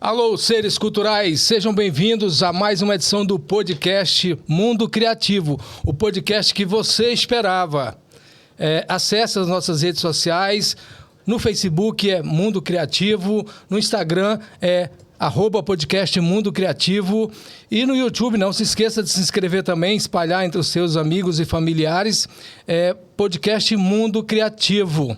Alô, seres culturais, sejam bem-vindos a mais uma edição do podcast Mundo Criativo, o podcast que você esperava. Acesse as nossas redes sociais, no Facebook é Mundo Criativo, no Instagram é @podcast Mundo Criativo e no YouTube não se esqueça de se inscrever também, espalhar entre os seus amigos e familiares, podcast Mundo Criativo.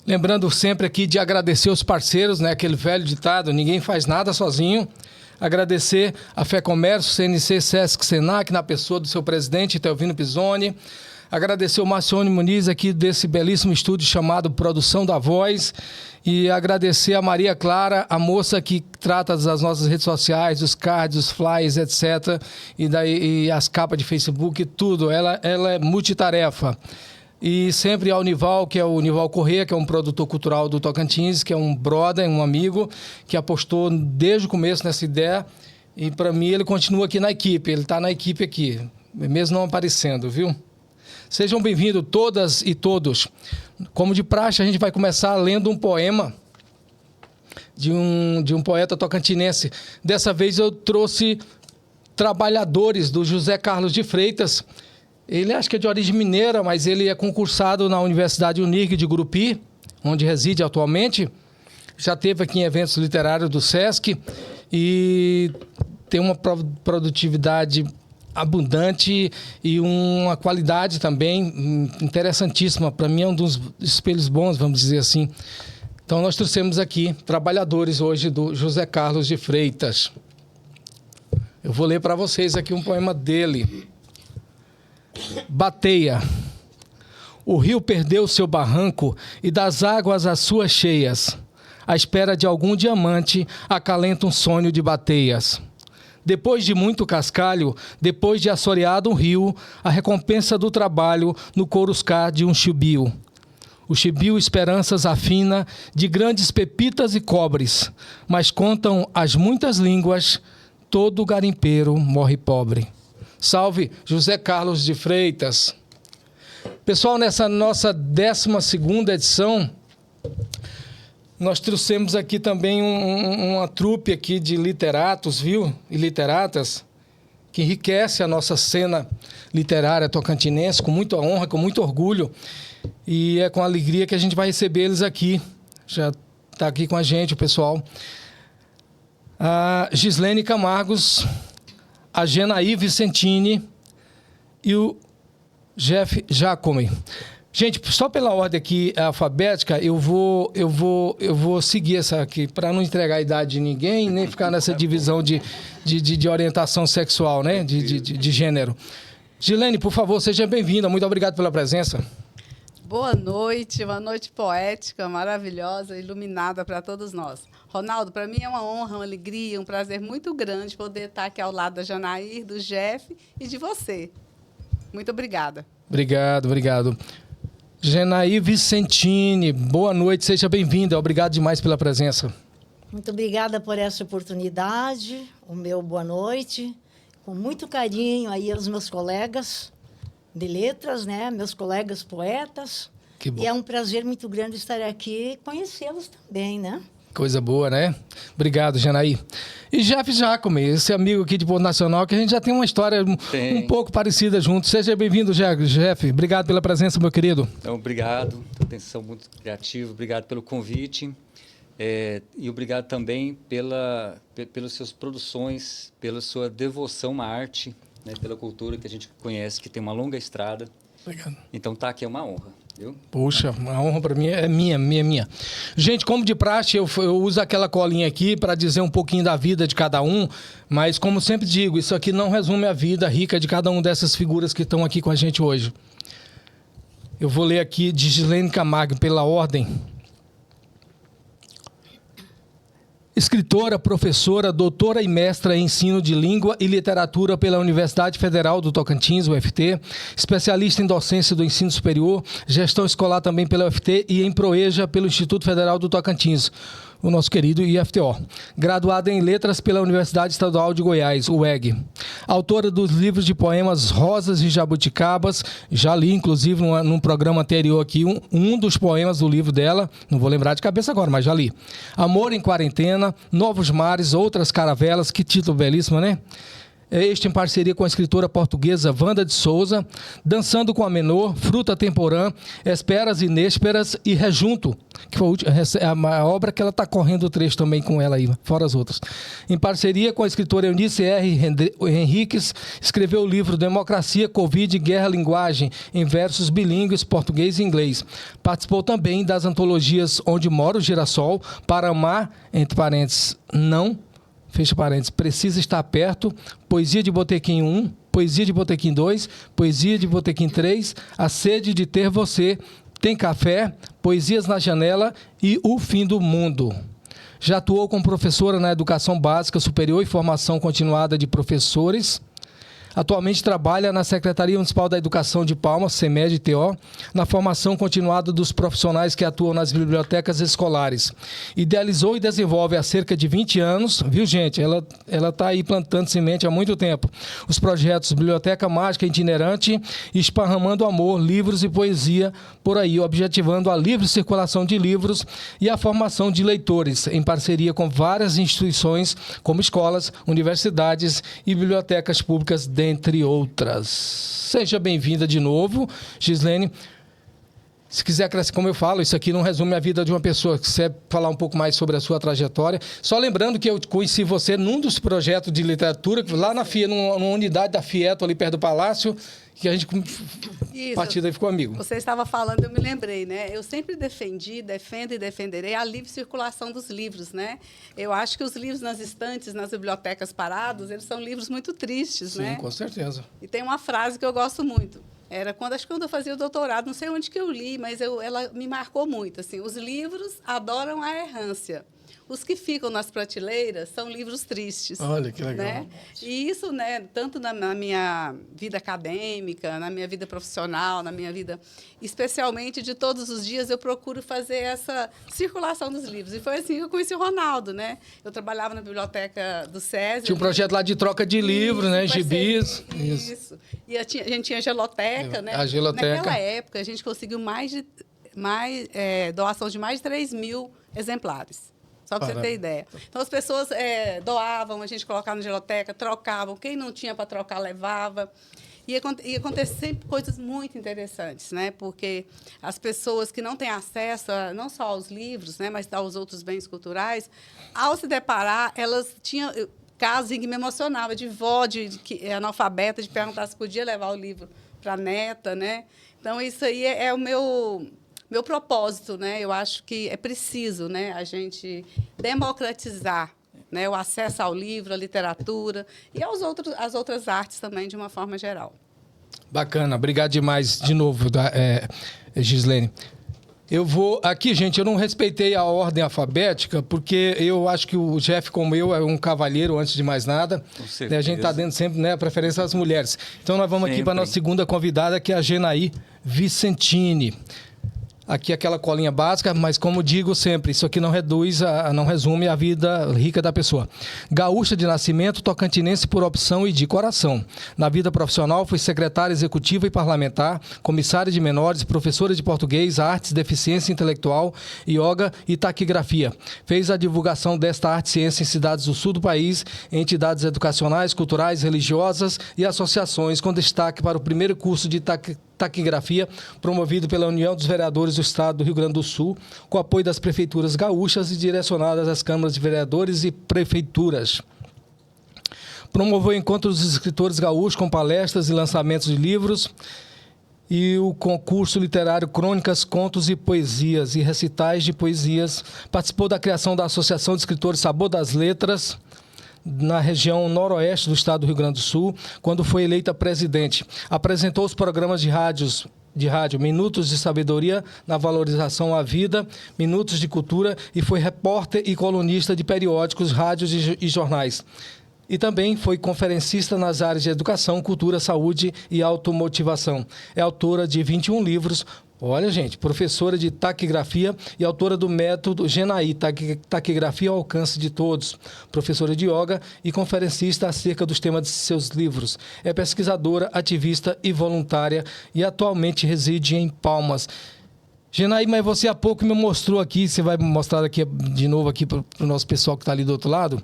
Lembrando sempre aqui de agradecer os parceiros, né? Aquele velho ditado, ninguém faz nada sozinho. Agradecer a Fé Comércio, CNC, Sesc, Senac, na pessoa do seu presidente, Telvino Pisoni. Agradecer o Marcione Muniz aqui desse belíssimo estúdio chamado Produção da Voz. E agradecer a Maria Clara, a moça que trata das nossas redes sociais, os cards, os flyers, etc. E as capas de Facebook, tudo. Ela é multitarefa. E sempre ao Nival, que é o Nival Corrêa, que é um produtor cultural do Tocantins, que é um brother, um amigo, que apostou desde o começo nessa ideia. E para mim ele continua aqui na equipe, ele está na equipe aqui, mesmo não aparecendo, viu? Sejam bem-vindos todas e todos. Como de praxe, a gente vai começar lendo um poema de um poeta tocantinense. Dessa vez eu trouxe Trabalhadores, do José Carlos de Freitas. Ele acho que é de origem mineira, mas ele é concursado na Universidade Unirg de Gurupi, onde reside atualmente. Já esteve aqui em eventos literários do Sesc e tem uma produtividade abundante e uma qualidade também interessantíssima. Para mim é um dos espelhos bons, vamos dizer assim. Então nós trouxemos aqui Trabalhadores hoje do José Carlos de Freitas. Eu vou ler para vocês aqui um poema dele. Bateia. O rio perdeu seu barranco e das águas as suas cheias. À espera de algum diamante, acalenta um sonho de bateias. Depois de muito cascalho, depois de assoreado um rio, a recompensa do trabalho no coruscar de um chibio. O chibio esperanças afina de grandes pepitas e cobres, mas contam as muitas línguas, todo garimpeiro morre pobre. Salve José Carlos de Freitas. Pessoal, nessa nossa 12ª edição, nós trouxemos aqui também uma trupe aqui de literatos, viu? E literatas, que enriquece a nossa cena literária tocantinense, com muita honra, com muito orgulho. E é com alegria que a gente vai receber eles aqui. Já está aqui com a gente o pessoal. A Gislene Camargos, a Genaí Vicentini e o Jeff Jacome. Gente, só pela ordem aqui alfabética, eu vou seguir essa aqui, para não entregar a idade de ninguém, nem ficar nessa divisão de orientação sexual, né? De gênero. Gilene, por favor, seja bem-vinda. Muito obrigado pela presença. Boa noite, uma noite poética, maravilhosa, iluminada para todos nós. Ronaldo, para mim é uma honra, uma alegria, um prazer muito grande poder estar aqui ao lado da Janair, do Jeff e de você. Muito obrigada. Obrigado. Genaí Vicentini, boa noite, seja bem-vinda. Obrigado demais pela presença. Muito obrigada por essa oportunidade, o meu boa noite. Com muito carinho aí aos meus colegas de letras, né? Meus colegas poetas. Que bom. E é um prazer muito grande estar aqui e conhecê-los também, né? Coisa boa, né? Obrigado, Genaí. E Jeff Jacome, esse amigo aqui de Porto Nacional, que a gente já tem uma história um pouco parecida junto. Seja bem-vindo, Jeff. Obrigado pela presença, meu querido. Então, obrigado. Atenção muito criativa. Obrigado pelo convite. E obrigado também pelas suas produções, pela sua devoção à arte, né, pela cultura que a gente conhece, que tem uma longa estrada. Obrigado. Então, tá aqui é uma honra. Viu? Puxa, a honra para mim é minha. Gente, como de praxe, eu uso aquela colinha aqui para dizer um pouquinho da vida de cada um, mas como sempre digo, isso aqui não resume a vida rica de cada uma dessas figuras que estão aqui com a gente hoje. Eu vou ler aqui de Gislene Camargo, pela ordem. Escritora, professora, doutora e mestra em ensino de língua e literatura pela Universidade Federal do Tocantins, UFT, especialista em docência do ensino superior, gestão escolar também pela UFT e em Proeja pelo Instituto Federal do Tocantins. o nosso querido IFTO. Graduada em Letras pela Universidade Estadual de Goiás, UEG. Autora dos livros de poemas Rosas e Jabuticabas. Já li, inclusive, num programa anterior aqui, um dos poemas do livro dela. Não vou lembrar de cabeça agora, mas já li. Amor em Quarentena, Novos Mares, Outras Caravelas. Que título belíssimo, né? Este em parceria com a escritora portuguesa Wanda de Souza, Dançando com a Menor, Fruta Temporã, Esperas e Nésperas e Rejunto, que foi a obra que ela está correndo o trecho também com ela aí, fora as outras. Em parceria com a escritora Eunice R. Henriques, escreveu o livro Democracia, Covid, Guerra, Linguagem, em versos bilíngues, português e inglês. Participou também das antologias Onde Mora o Girassol, Para Amar, entre parênteses, Não, fecha parênteses, Precisa Estar Perto, Poesia de Botequim 1, Poesia de Botequim 2, Poesia de Botequim 3, A Sede de Ter Você, Tem Café, Poesias na Janela e O Fim do Mundo. Já atuou como professora na Educação Básica Superior e Formação Continuada de Professores. Atualmente trabalha na Secretaria Municipal da Educação de Palmas, CEMED-TO, na formação continuada dos profissionais que atuam nas bibliotecas escolares. Idealizou e desenvolve há cerca de 20 anos, viu, gente? Ela está aí plantando semente há muito tempo. Os projetos Biblioteca Mágica Itinerante, Esparramando Amor, Livros e Poesia, por aí, objetivando a livre circulação de livros e a formação de leitores, em parceria com várias instituições, como escolas, universidades e bibliotecas públicas, dentre outras. Seja bem-vinda de novo, Gislene. Se quiser crescer, como eu falo, isso aqui não resume a vida de uma pessoa. Se quiser falar um pouco mais sobre a sua trajetória. Só lembrando que eu conheci você num dos projetos de literatura, lá na numa unidade da Fieto, ali perto do Palácio, que a gente, a partir daí, ficou amigo. Você estava falando, eu me lembrei, né? Eu sempre defendo e defenderei a livre circulação dos livros, né? Eu acho que os livros nas estantes, nas bibliotecas parados, eles são livros muito tristes, né? Sim, com certeza. E tem uma frase que eu gosto muito. Acho que quando eu fazia o doutorado, não sei onde que eu li, mas ela me marcou muito. Assim, os livros adoram a errância. Os que ficam nas prateleiras são livros tristes. Olha, que legal. Né? E isso, né, tanto na minha vida acadêmica, na minha vida profissional, na minha vida, especialmente de todos os dias, eu procuro fazer essa circulação dos livros. E foi assim que eu conheci o Ronaldo, né? Eu trabalhava na biblioteca do SESI. Tinha um projeto lá de troca de livros, né? Gibis. Isso. E a gente tinha a geloteca, né? A geloteca. Naquela época, a gente conseguiu doação de mais de 3 mil exemplares. Só para você ter ideia. Então, as pessoas doavam, a gente colocava na geloteca, trocavam. Quem não tinha para trocar, levava. E acontecia sempre coisas muito interessantes, né? Porque as pessoas que não têm acesso não só aos livros, né, mas aos outros bens culturais, ao se deparar, elas tinham casos em que me emocionava, de vó, analfabeta, de perguntar se podia levar o livro para a neta, né? Então, isso aí é o meu propósito, né? Eu acho que é preciso, né, a gente democratizar, né, o acesso ao livro, à literatura e às outras artes também, de uma forma geral. Bacana, obrigado demais de novo, Gislene. Eu vou... Aqui, gente, eu não respeitei a ordem alfabética, porque eu acho que o Jeff, como eu, é um cavalheiro, antes de mais nada. Com certeza. A gente está dando sempre, né, a preferência às mulheres. Então, nós vamos aqui para a nossa segunda convidada, que é a Genaí Vicentini. Aqui aquela colinha básica, mas como digo sempre, isso aqui não resume a vida rica da pessoa. Gaúcha de nascimento, tocantinense por opção e de coração. Na vida profissional, foi secretária executiva e parlamentar, comissária de menores, professora de português, artes, deficiência intelectual, yoga e taquigrafia. Fez a divulgação desta arte e ciência em cidades do sul do país, em entidades educacionais, culturais, religiosas e associações, com destaque para o primeiro curso de taquigrafia, promovido pela União dos Vereadores do Estado do Rio Grande do Sul, com apoio das prefeituras gaúchas e direcionadas às câmaras de vereadores e prefeituras. Promoveu encontros dos escritores gaúchos com palestras e lançamentos de livros e o concurso literário Crônicas, Contos e Poesias e recitais de poesias. Participou da criação da Associação de Escritores Sabor das Letras, na região noroeste do estado do Rio Grande do Sul, quando foi eleita presidente. Apresentou os programas de rádio Minutos de Sabedoria na Valorização à Vida, Minutos de Cultura, e foi repórter e colunista de periódicos, rádios e jornais. E também foi conferencista nas áreas de educação, cultura, saúde e automotivação. É autora de 21 livros, Olha, gente, professora de taquigrafia e autora do método GENAI, taquigrafia ao alcance de todos. Professora de yoga e conferencista acerca dos temas de seus livros. É pesquisadora, ativista e voluntária e atualmente reside em Palmas. GENAI, mas você há pouco me mostrou aqui, você vai mostrar aqui de novo aqui para o nosso pessoal que está ali do outro lado.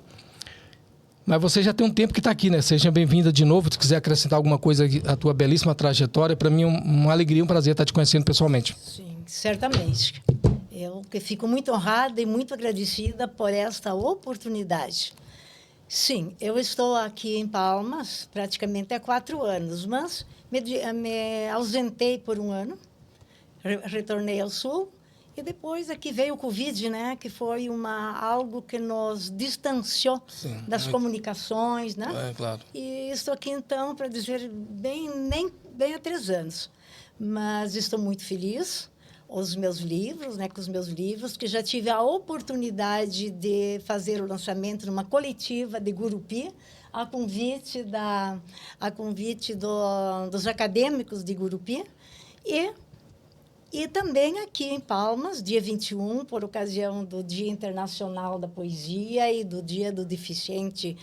Mas você já tem um tempo que está aqui, né? Seja bem-vinda de novo. Se quiser acrescentar alguma coisa à tua belíssima trajetória, para mim é uma alegria, um prazer estar te conhecendo pessoalmente. Sim, certamente. Eu que fico muito honrada e muito agradecida por esta oportunidade. Sim, eu estou aqui em Palmas praticamente há 4 anos, mas me ausentei por 1 ano, retornei ao Sul. E depois aqui veio o Covid, né? Que foi algo que nos distanciou das comunicações, né? É, claro. E estou aqui, então, para dizer nem bem há 3 anos. Mas estou muito feliz com os meus livros, que já tive a oportunidade de fazer o lançamento numa coletiva de Gurupi, a convite dos acadêmicos de Gurupi. E também aqui em Palmas, dia 21, por ocasião do Dia Internacional da Poesia e do Dia do Deficiente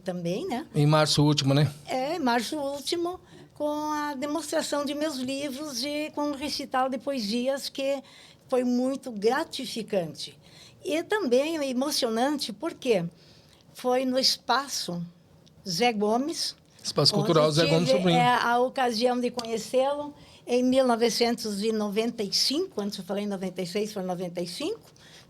também, né? Em março último, né? Em março último, com a demonstração de meus livros e com um recital de poesias que foi muito gratificante. E também emocionante porque foi no Espaço Zé Gomes. Espaço Cultural Zé Gomes Sobrinho. A ocasião de conhecê-lo. Em 1995, antes eu falei em 96, foi em 95,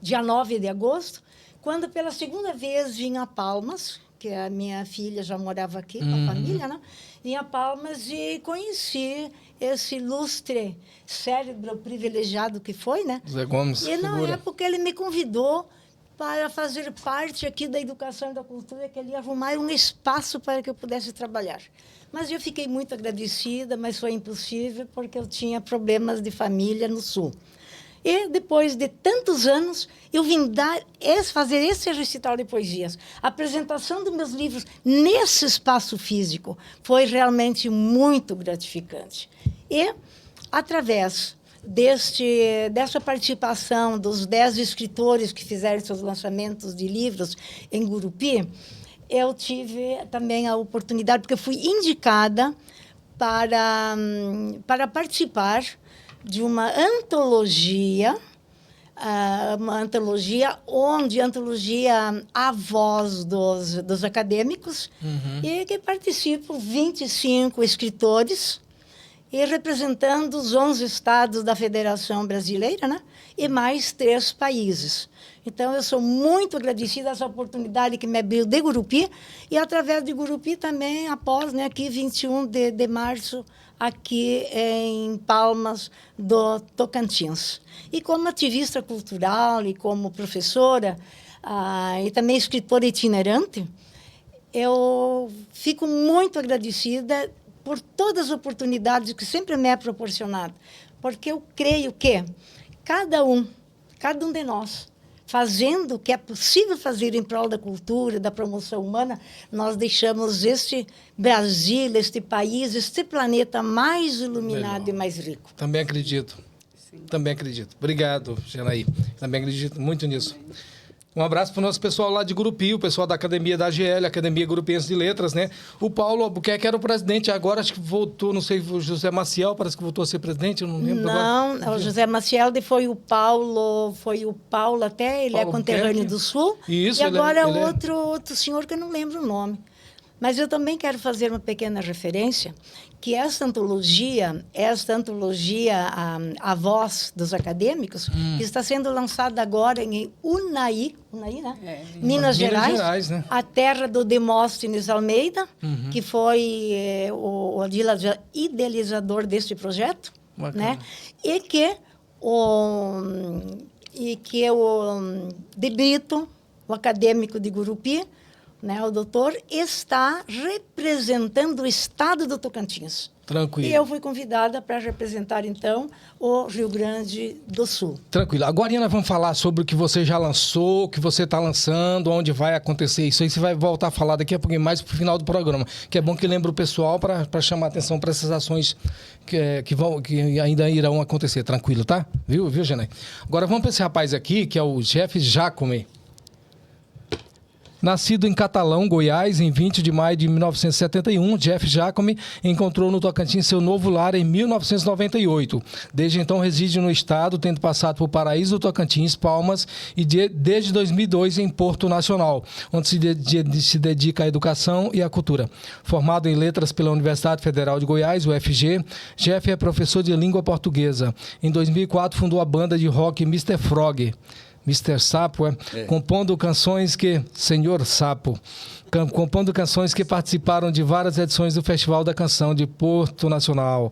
dia 9 de agosto, quando pela segunda vez vim a Palmas, que a minha filha já morava aqui com a família, né? Vim a Palmas e conheci esse ilustre cérebro privilegiado que foi, né? Zé Gomes, e na figura. época ele me convidou para fazer parte aqui da educação e da cultura, que ele ia arrumar um espaço para que eu pudesse trabalhar. Mas eu fiquei muito agradecida, mas foi impossível porque eu tinha problemas de família no Sul. E depois de tantos anos, eu vim fazer esse recital de poesias. A apresentação dos meus livros nesse espaço físico foi realmente muito gratificante. E, através dessa participação dos 10 escritores que fizeram seus lançamentos de livros em Gurupi, eu tive também a oportunidade, porque eu fui indicada para participar de uma antologia A Voz dos Acadêmicos, e que participam 25 escritores, e representando os 11 estados da Federação Brasileira, né? E mais 3 países. Então, eu sou muito agradecida a essa oportunidade que me abriu de Gurupi, e através de Gurupi também, após, né, aqui 21 de março, aqui em Palmas do Tocantins. E como ativista cultural e como professora, e também escritora itinerante, eu fico muito agradecida por todas as oportunidades que sempre me é proporcionado, porque eu creio que cada um de nós, fazendo o que é possível fazer em prol da cultura, da promoção humana, nós deixamos este Brasil, este país, este planeta mais iluminado e mais rico. Também acredito. Sim. Também acredito. Obrigado, GENAI. Também acredito muito nisso. Um abraço para o nosso pessoal lá de Gurupi, o pessoal da Academia da AGL, Academia Gurupiense de Letras, né? O Paulo Albuquerque era o presidente, agora acho que voltou, não sei, o José Maciel parece que voltou a ser presidente, eu não lembro agora. Não, o José Maciel foi o Paulo até, ele Paulo é conterrâneo do Sul. Isso, e agora é outro senhor que eu não lembro o nome. Mas eu também quero fazer uma pequena referência, que esta antologia A Voz dos Acadêmicos, que está sendo lançada agora em Unai, né? Minas Gerais, né? A terra do Demóstenes Almeida, que foi o idealizador deste projeto, né? E que o De Brito, o acadêmico de Gurupi, né, o doutor, está representando o estado do Tocantins. Tranquilo. E eu fui convidada para representar, então, o Rio Grande do Sul. Tranquilo. Agora nós vamos falar sobre o que você já lançou, o que você está lançando, onde vai acontecer isso aí. Você vai voltar a falar daqui a pouquinho mais para o final do programa. Que é bom que lembre o pessoal para chamar atenção para essas ações que ainda irão acontecer. Tranquilo, tá? Viu, Janay? Agora vamos para esse rapaz aqui, que é o Jeff Jacome. Nascido em Catalão, Goiás, em 20 de maio de 1971, Jeff Jacome encontrou no Tocantins seu novo lar em 1998. Desde então reside no estado, tendo passado por Paraíso do Tocantins, Palmas e desde 2002 em Porto Nacional, onde se dedica à educação e à cultura. Formado em letras pela Universidade Federal de Goiás, UFG, Jeff é professor de língua portuguesa. Em 2004 fundou a banda de rock Mr. Frog. Mr. Sapo, compondo canções que... Senhor Sapo. Compondo canções que participaram de várias edições do Festival da Canção de Porto Nacional.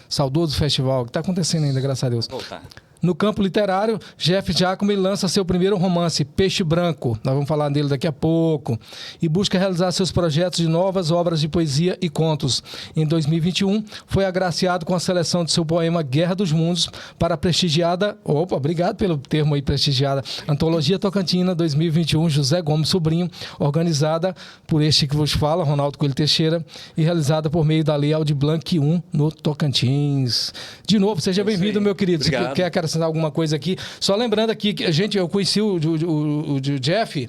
Saudoso festival, que está acontecendo ainda, graças a Deus. Voltar. No campo literário, Jeff Jacome lança seu primeiro romance, Peixe Branco. Nós vamos falar dele daqui a pouco. E busca realizar seus projetos de novas obras de poesia e contos. Em 2021, foi agraciado com a seleção de seu poema Guerra dos Mundos para a prestigiada... Opa, obrigado pelo termo aí, prestigiada. Antologia Tocantina 2021, José Gomes Sobrinho, organizada por este que vos fala, Ronaldo Coelho Teixeira, e realizada por meio da Lei Aldir Blanc I no Tocantins. De novo, seja bem-vindo, meu querido. Obrigado. Você quer acrescentar alguma coisa aqui? Só lembrando aqui que eu conheci o Jeff.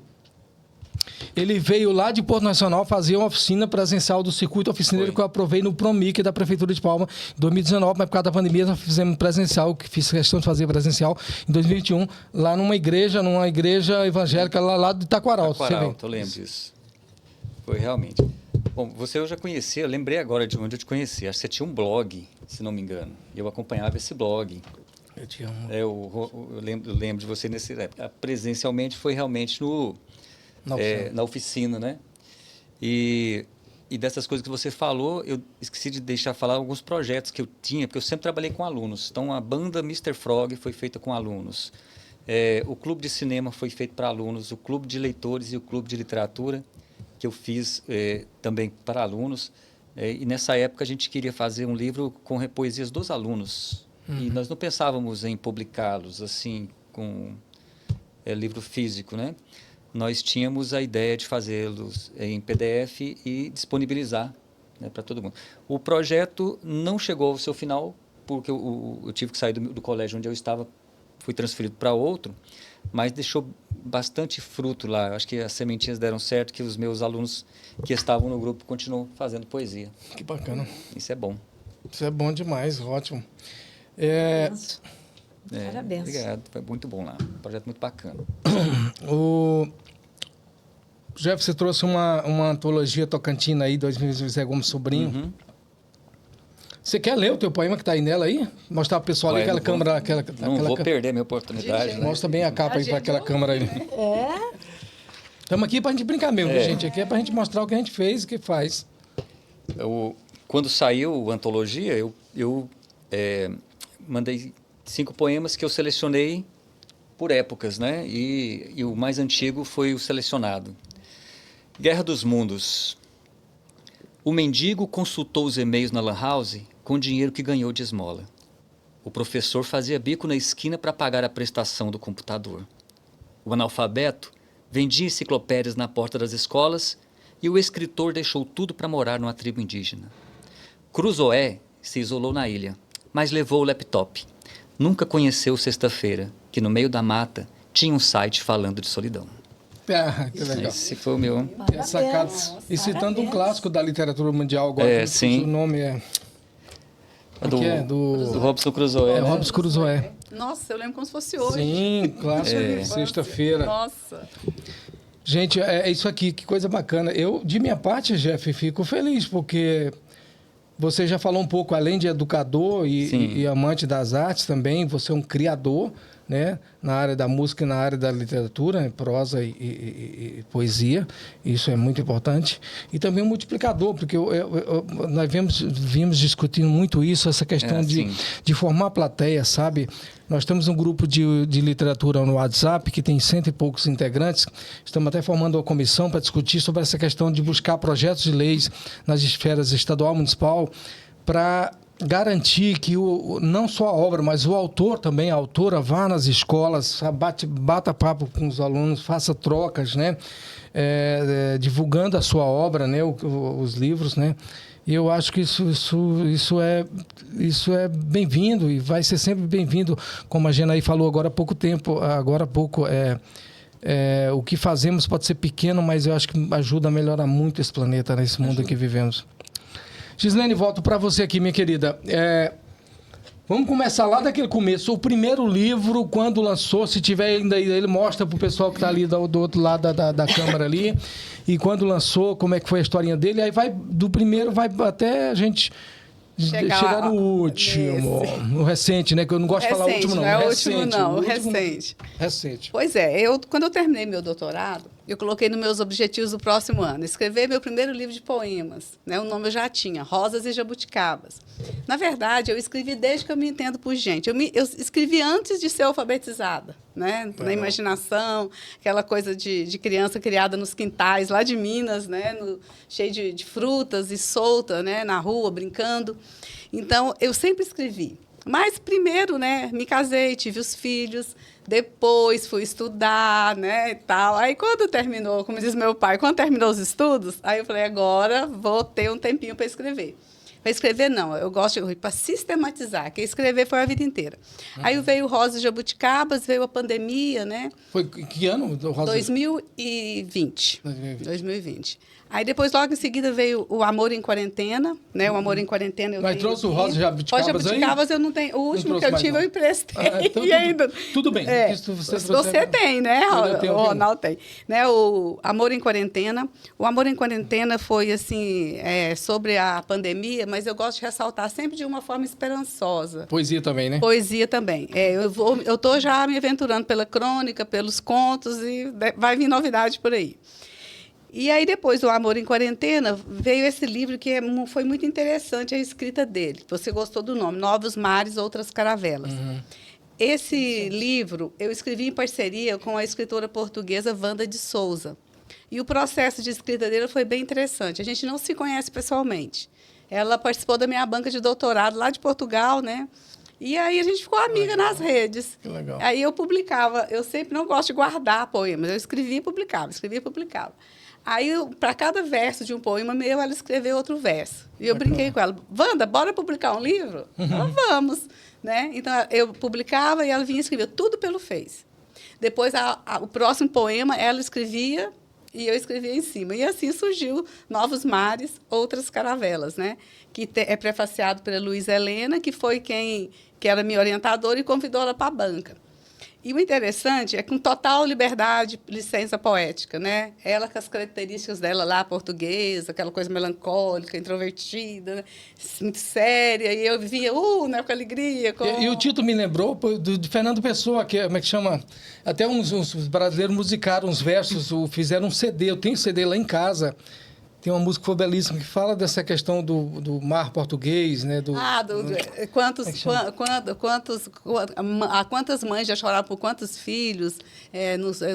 Ele veio lá de Porto Nacional fazer uma oficina presencial do circuito oficineiro que eu aprovei no Promic da Prefeitura de Palma em 2019, mas por causa da pandemia nós fizemos presencial, que fiz questão de fazer presencial em 2021, lá numa igreja evangélica lá de Itaquaral. Eu lembro disso. Foi realmente. Bom, você eu já conhecia, eu lembrei agora de onde eu te conheci. Acho que você tinha um blog, se não me engano. Eu acompanhava esse blog. Eu te amo. Eu lembro de você nesse época. Presencialmente foi realmente na oficina, né? E dessas coisas que você falou, eu esqueci de deixar falar alguns projetos que eu tinha, porque eu sempre trabalhei com alunos. Então, a banda Mr. Frog foi feita com alunos. O clube de cinema foi feito para alunos. O clube de leitores e o clube de literatura, que eu fiz também para alunos. E nessa época a gente queria fazer um livro com poesias dos alunos. E nós não pensávamos em publicá-los assim, com livro físico, né? Nós tínhamos a ideia de fazê-los em PDF e disponibilizar, né, para todo mundo. O projeto não chegou ao seu final, porque eu tive que sair do colégio onde eu estava, fui transferido para outro, mas deixou bastante fruto lá. Eu acho que as sementinhas deram certo, que os meus alunos que estavam no grupo continuam fazendo poesia. Que bacana. Isso é bom. Isso é bom demais, ótimo. Parabéns. Obrigado, foi muito bom lá. Um projeto muito bacana. O Jeff, você trouxe uma antologia tocantina aí, 2020, José Gomes Sobrinho. Uhum. Você quer ler o teu poema que está aí nela aí? Mostrar pro pessoal ali aquela câmera. Não vou perder a minha oportunidade. Né? Mostra bem a capa aí para aquela câmera aí. Estamos aqui para a gente brincar mesmo, gente. Aqui é para a gente mostrar o que a gente fez e o que faz. Quando saiu a antologia, eu mandei 5 poemas que eu selecionei por épocas, né? E o mais antigo foi o selecionado. Guerra dos Mundos. O mendigo consultou os e-mails na Lan House com o dinheiro que ganhou de esmola. O professor fazia bico na esquina para pagar a prestação do computador. O analfabeto vendia enciclopédias na porta das escolas e o escritor deixou tudo para morar numa tribo indígena. Cruzoé se isolou na ilha, mas levou o laptop. Nunca conheceu Sexta-feira, que no meio da mata tinha um site falando de solidão. Que legal. Esse foi o meu... E citando um clássico da literatura mundial agora. Sim. O nome é... Do Robinson Crusoe. É, Robinson Crusoe. Nossa, eu lembro como se fosse hoje. Sim, clássico. Sexta-feira. Nossa. Gente, é isso aqui, que coisa bacana. Eu, de minha parte, Jeff, fico feliz, porque você já falou um pouco, além de educador e amante das artes também, você é um criador, né, na área da música e na área da literatura, prosa e poesia. Isso é muito importante. E também um multiplicador, porque nós vimos discutindo muito isso, essa questão de formar plateia, sabe? Nós temos um grupo de literatura no WhatsApp que tem 100 e poucos integrantes. Estamos até formando uma comissão para discutir sobre essa questão de buscar projetos de leis nas esferas estadual, municipal, para garantir que não só a obra, mas o autor também, a autora, vá nas escolas, bata papo com os alunos, faça trocas, né? Divulgando a sua obra, né? Os livros, né? E eu acho que isso é bem-vindo e vai ser sempre bem-vindo, como a Janaí falou agora há pouco. O que fazemos pode ser pequeno, mas eu acho que ajuda a melhorar muito esse planeta, nesse mundo em que vivemos. Gislene, volto para você aqui, minha querida. Vamos começar lá daquele começo. O primeiro livro, quando lançou, se tiver ainda, ele mostra para o pessoal que está ali do outro lado da câmera ali. E quando lançou, como é que foi a historinha dele. Aí vai do primeiro, vai até a gente chegar no último. No recente, né? Que eu não gosto de falar o último, não. Não é o último, não. O recente. Recente. Pois é. Quando eu terminei meu doutorado, eu coloquei nos meus objetivos do próximo ano escrever meu primeiro livro de poemas. Né? O nome eu já tinha, Rosas e Jabuticabas. Na verdade, eu escrevi desde que eu me entendo por gente. Eu escrevi antes de ser alfabetizada, né? Na imaginação, aquela coisa de criança criada nos quintais lá de Minas, né? Cheio de frutas e solta, né? Na rua, brincando. Então, eu sempre escrevi. Mas primeiro, né, me casei, tive os filhos, depois fui estudar, né, e tal. Aí quando terminou, como diz meu pai, quando terminou os estudos, aí eu falei, agora vou ter um tempinho para escrever. Para escrever, não, eu gosto para sistematizar, que escrever foi a vida inteira. Aí veio Rosas e Jabuticabas, veio a pandemia, né? Foi que ano? 2020. 2020. Aí depois, logo em seguida, veio o Amor em Quarentena, né? O Amor em Quarentena eu Mas tenho trouxe o aqui. Rosa e Jabuticabas aí? Rosa e Jabuticabas eu não tenho. O último que eu tive eu emprestei. Então, e ainda... Tudo bem. Você tem, né? O Ronaldo tem. Né? O Amor em Quarentena. O Amor em Quarentena foi, assim, sobre a pandemia, mas eu gosto de ressaltar sempre de uma forma esperançosa. Poesia também, né? Poesia também. Eu estou já me aventurando pela crônica, pelos contos, e vai vir novidade por aí. E aí, depois do Amor em Quarentena, veio esse livro que foi muito interessante, a escrita dele. Você gostou do nome, Novos Mares, Outras Caravelas. Esse livro eu escrevi em parceria com a escritora portuguesa Wanda de Souza. E o processo de escrita dele foi bem interessante. A gente não se conhece pessoalmente. Ela participou da minha banca de doutorado lá de Portugal, né? E aí a gente ficou amiga nas redes. Que legal. Aí eu publicava. Eu sempre não gosto de guardar poemas. Eu escrevia e publicava, escrevia e publicava. Aí, para cada verso de um poema meu, ela escreveu outro verso. E eu brinquei com ela. Wanda, bora publicar um livro? Ela, vamos. Né? Então, eu publicava e ela vinha escrever tudo pelo Face. Depois, o próximo poema, ela escrevia e eu escrevia em cima. E assim surgiu Novos Mares, Outras Caravelas, né? Que é prefaciado pela Luísa Helena, que foi que era minha orientadora e convidou ela para a banca. E o interessante é com total liberdade, licença poética, né? Ela com as características dela lá, portuguesa, aquela coisa melancólica, introvertida, né? Muito séria, e eu vivia, né, com alegria. E o título me lembrou de Fernando Pessoa, que como é que chama? Até uns brasileiros musicaram uns versos, fizeram um CD, eu tenho CD lá em casa. Tem uma música que foi belíssima que fala dessa questão do mar português, né? Quantas mães já choraram por quantos filhos,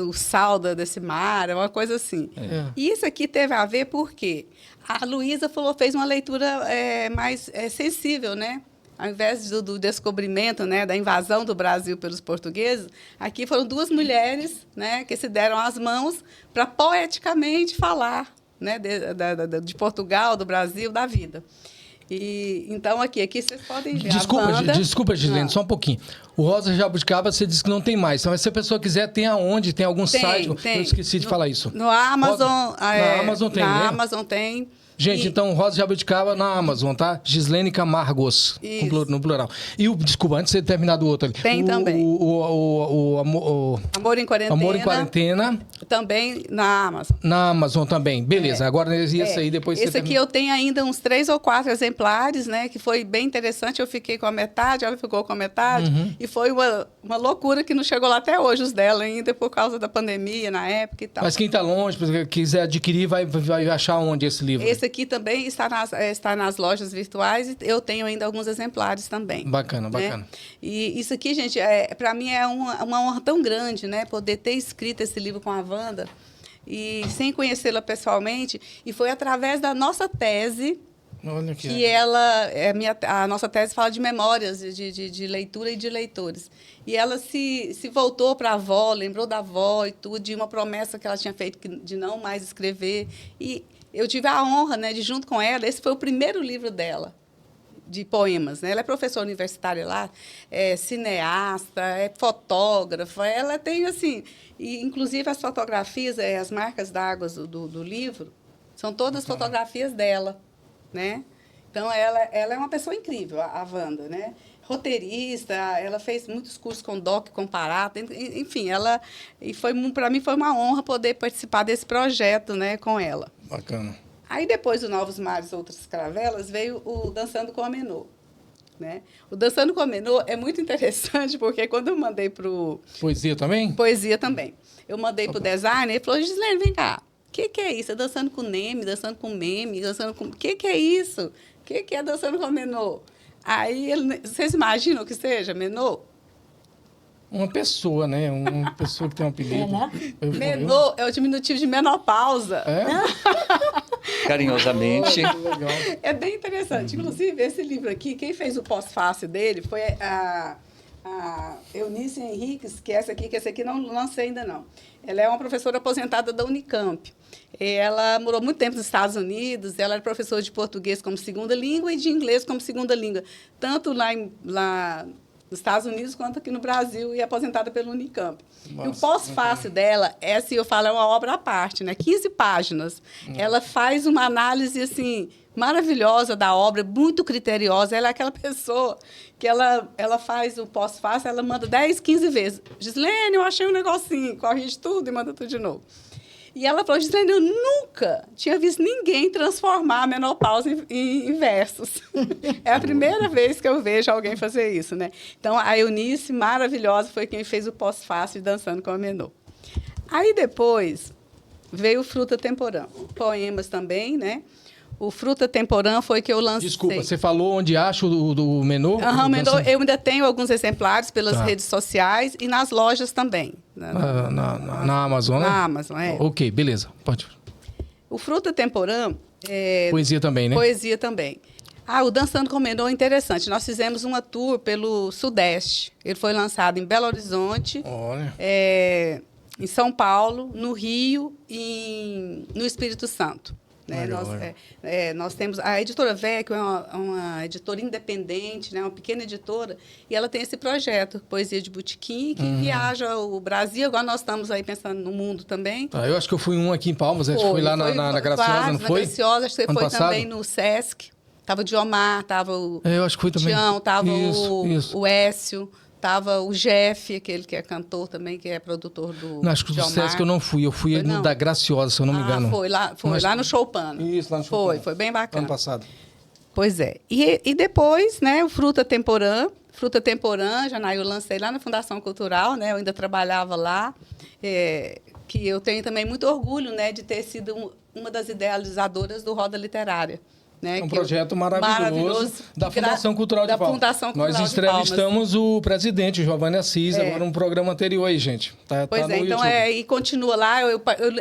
o sal desse mar, é uma coisa assim. E isso aqui teve a ver porque a Luísa fez uma leitura mais sensível, né? Ao invés do descobrimento, né, da invasão do Brasil pelos portugueses, aqui foram duas mulheres, né, que se deram as mãos para poeticamente falar, né, de Portugal, do Brasil, da vida. E, então, aqui vocês podem ver Desculpa, Gislene, só um pouquinho. O Rosa Jabuticaba, você disse que não tem mais. Então, mas se a pessoa quiser, tem aonde? Tem algum site? Tem. Eu esqueci de falar isso. No Amazon. Na Amazon tem, na né? Amazon tem. Gente, então, Rosa Jabuticaba na Amazon, tá? Gislene Camargos, no plural. E desculpa, antes de você terminar do outro ali. Tem também. Amor em Quarentena. Amor em Quarentena. Também na Amazon. Na Amazon também. Beleza, agora esse aí depois esse aqui eu tenho ainda uns 3 ou 4 exemplares, né? Que foi bem interessante. Eu fiquei com a metade, ela ficou com a metade. E foi uma loucura que não chegou lá até hoje, os dela ainda, por causa da pandemia, na época e tal. Mas quem está longe, quiser adquirir, vai achar onde esse livro? Esse aqui também está nas lojas virtuais e eu tenho ainda alguns exemplares também. Bacana, né? bacana. E isso aqui, gente, para mim é uma honra tão grande, né? Poder ter escrito esse livro com a Wanda e sem conhecê-la pessoalmente. E foi através da nossa tese, Olha aqui. Que ela, a nossa tese fala de memórias de leitura e de leitores. E ela se voltou para a avó, lembrou da avó e tudo, de uma promessa que ela tinha feito de não mais escrever. E eu tive a honra, né, de, junto com ela, esse foi o primeiro livro dela, de poemas. Né? Ela é professora universitária lá, é cineasta, é fotógrafa. Ela tem, assim, e, inclusive as fotografias, as marcas d'água do livro, são todas fotografias dela. Né? Então, ela é uma pessoa incrível, a Wanda, né? Roteirista, ela fez muitos cursos com DOC, com Parata, enfim, para mim foi uma honra poder participar desse projeto, né, com ela. Bacana. Aí, depois do Novos Mares, Outras Caravelas, veio o Dançando com a Menô. Né? O Dançando com a Menô é muito interessante, porque quando eu mandei para o... Poesia também? Poesia também. Eu mandei para o designer, ele falou, Gislene, vem cá. O que é isso? É dançando com Neme, dançando com meme, dançando com... O que é isso? O que é dançando com a Menô? Aí, vocês imaginam o que seja Menô? Uma pessoa, né? Uma pessoa que tem um apelido. Né? Menô é o diminutivo de menopausa. É? Carinhosamente. Legal. É bem interessante. Inclusive, esse livro aqui, quem fez o pós-fácil dele foi a Eunice Henriques, que essa aqui não lancei ainda não. Ela é uma professora aposentada da Unicamp. Ela morou muito tempo nos Estados Unidos, ela era professora de português como segunda língua e de inglês como segunda língua, tanto lá nos Estados Unidos quanto aqui no Brasil, e aposentada pelo Unicamp. Nossa, e o pós-fácil dela, assim, eu falo, é uma obra à parte, né? 15 páginas. Ela faz uma análise, assim, maravilhosa da obra, muito criteriosa. Ela é aquela pessoa que ela faz o pós-fácil, ela manda 10, 15 vezes. Gislene, eu achei um negocinho, corrige tudo e manda tudo de novo. E ela falou, Gislene, eu nunca tinha visto ninguém transformar a menopausa em versos. É a primeira vez que eu vejo alguém fazer isso, né? Então, a Eunice, maravilhosa, foi quem fez o pós-fácil de Dançando com a Menô. Aí, depois, veio o Fruta Temporã. Poemas também, né? O Fruta Temporã foi que eu lancei. Desculpa, você falou onde acha do Menô? Aham, Menô, eu ainda tenho alguns exemplares pelas redes sociais e nas lojas também. Na Amazon, né? Na Amazon, é. Ok, beleza. Pode. O Fruta Temporã... Poesia também, né? Poesia também. O Dançando com o Menô é interessante. Nós fizemos uma tour pelo Sudeste. Ele foi lançado em Belo Horizonte, Olha. Em São Paulo, no Rio e no Espírito Santo. Né? Nós temos a Editora Vecchio, é uma editora independente, né? Uma pequena editora, e ela tem esse projeto, Poesia de Botequim, que viaja o Brasil. Agora nós estamos aí pensando no mundo também. Eu acho que eu fui aqui em Palmas, acho que foi lá na Graciosa, não foi? Na Graciosa, acho que você ano foi passado? Também no Sesc. Estava o Diomar, estava o Eu acho que fui também. Tião, estava Isso. o Écio, estava o Jeff, aquele que é cantor também, que é produtor do Não, acho que do Sesc eu não fui. Eu fui no da Graciosa, se eu não me engano. Foi lá no Choupana. Isso, lá no Choupana. Foi bem bacana. Ano passado. Pois é. E depois, né, o Fruta Temporã, Janaí, eu lancei lá na Fundação Cultural, né? Eu ainda trabalhava lá, que eu tenho também muito orgulho, né, de ter sido uma das idealizadoras do Roda Literária. Né, É um projeto maravilhoso da Fundação Cultural de Palmas. Nós entrevistamos o presidente, o Giovanni Assis, agora um programa anterior aí, gente. Pois no então YouTube. e continua lá. Eu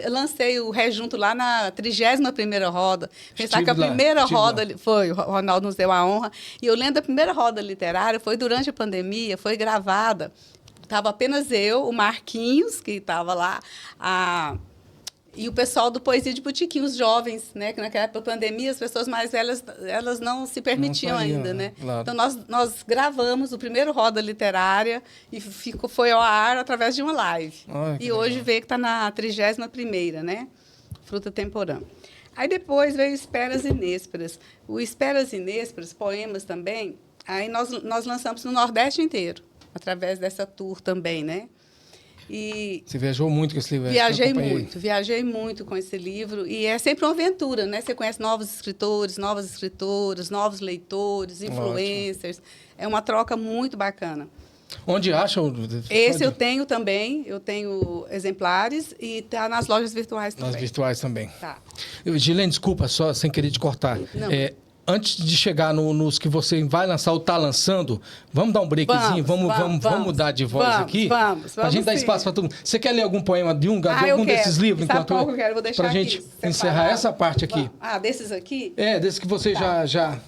lancei o Rejunto lá na 31ª roda. Pensar que a primeira roda foi, o Ronaldo nos deu a honra. E eu lembro da primeira roda literária, foi durante a pandemia, foi gravada. Estava apenas eu, o Marquinhos, que estava lá, e o pessoal do Poesia de Botequim, os jovens, né? Que naquela época da pandemia, as pessoas mais velhas, elas não se permitiam ainda, né? Claro. Então, nós gravamos o primeiro Roda Literária e foi ao ar através de uma live. E hoje veio que está na 31ª, né? Fruta Temporã. Aí depois veio Esperas e Nésperas. O Esperas e Nésperas, poemas também, aí nós lançamos no Nordeste inteiro, através dessa tour também, né? E você viajou muito com esse livro? Viajei muito com esse livro. E é sempre uma aventura, né? Você conhece novos escritores, novas escritoras, novos leitores, influencers. Ótimo. É uma troca muito bacana. Onde acha? Esse eu tenho também. Eu tenho exemplares e está nas lojas virtuais também. Nas virtuais também. Tá. Gislene, desculpa, só sem querer te cortar. antes de chegar nos que você vai lançar ou está lançando, vamos dar um breakzinho? Vamos mudar de voz aqui? Vamos, Pra gente dar espaço para todo mundo. Você quer ler algum poema de algum desses livros? Sabe qual que eu quero? Vou deixar pra aqui, gente separado. encerrar essa parte aqui. Desses aqui? Desse que você já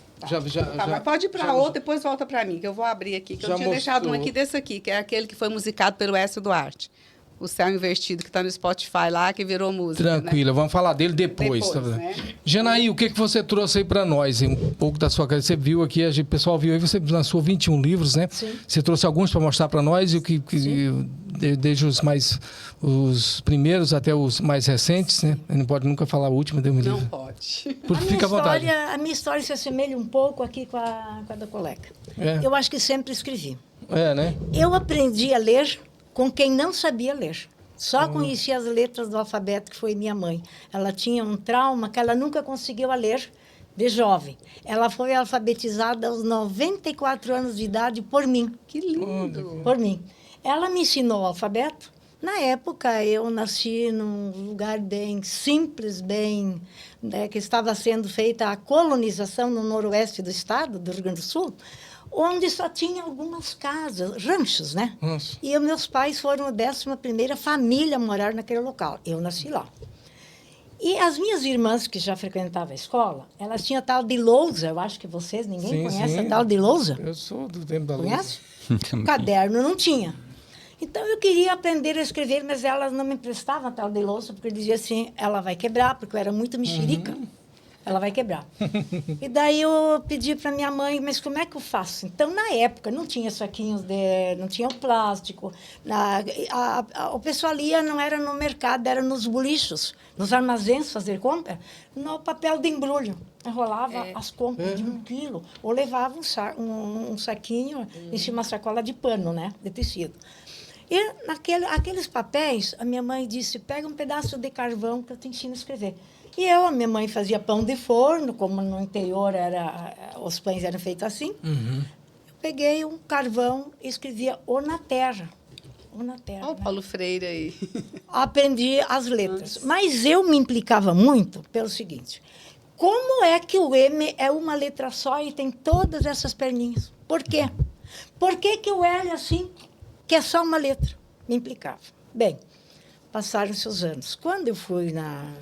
Mas pode ir para outro, depois volta para mim, que eu vou abrir aqui. Que eu tinha deixado um aqui desse aqui, que é aquele que foi musicado pelo Écio Duarte. O Céu Invertido, que está no Spotify lá, que virou música. Tranquila, né? Vamos falar dele depois. Tá? Né? Janaí, o que você trouxe aí para nós? Um pouco da sua carreira. Você viu aqui, o pessoal viu aí, você lançou 21 livros, né? Sim. Você trouxe alguns para mostrar para nós, e desde os primeiros até os mais recentes, né? Não pode nunca falar o último, Deus me livre. Não pode. Fica à vontade. A minha história se assemelha um pouco aqui com a da colega. Eu acho que sempre escrevi. Né? Eu aprendi a ler com quem não sabia ler. Só conhecia as letras do alfabeto, que foi minha mãe. Ela tinha um trauma que ela nunca conseguiu ler de jovem. Ela foi alfabetizada aos 94 anos de idade por mim. Que lindo! Por mim. Ela me ensinou o alfabeto. Na época, eu nasci num lugar bem simples, que estava sendo feita a colonização no noroeste do estado, do Rio Grande do Sul, onde só tinha algumas casas, ranchos, né? Nossa. E meus pais foram a 11ª família a morar naquele local. Eu nasci lá. E as minhas irmãs, que já frequentavam a escola, elas tinham a tal de lousa. Eu acho que ninguém conhece a tal de lousa. Eu sou do tempo da lousa. Conhece? Caderno não tinha. Então, eu queria aprender a escrever, mas elas não me emprestavam a tal de lousa, porque eu dizia assim, ela vai quebrar, porque eu era muito mexerica. Ela vai quebrar. E daí eu pedi para minha mãe, mas como é que eu faço? Então, na época, não tinha saquinhos, não tinha o plástico. O pessoal ia, não era no mercado, era nos bolichos, nos armazéns fazer compra, no papel de embrulho. Enrolava as compras de 1 quilo, ou levava um saquinho em cima de uma sacola de pano, né, de tecido. E aqueles papéis, a minha mãe disse, pega um pedaço de carvão que eu te ensino a escrever. E a minha mãe fazia pão de forno, como no interior os pães eram feitos assim. Eu peguei um carvão e escrevia O na Terra. O na Terra. Olha o Paulo Freire aí. Aprendi as letras. Mas eu me implicava muito pelo seguinte, como é que o M é uma letra só e tem todas essas perninhas? Por quê? Por que o L assim, que é só uma letra? Me implicava. Bem, passaram-se os anos. Quando eu fui na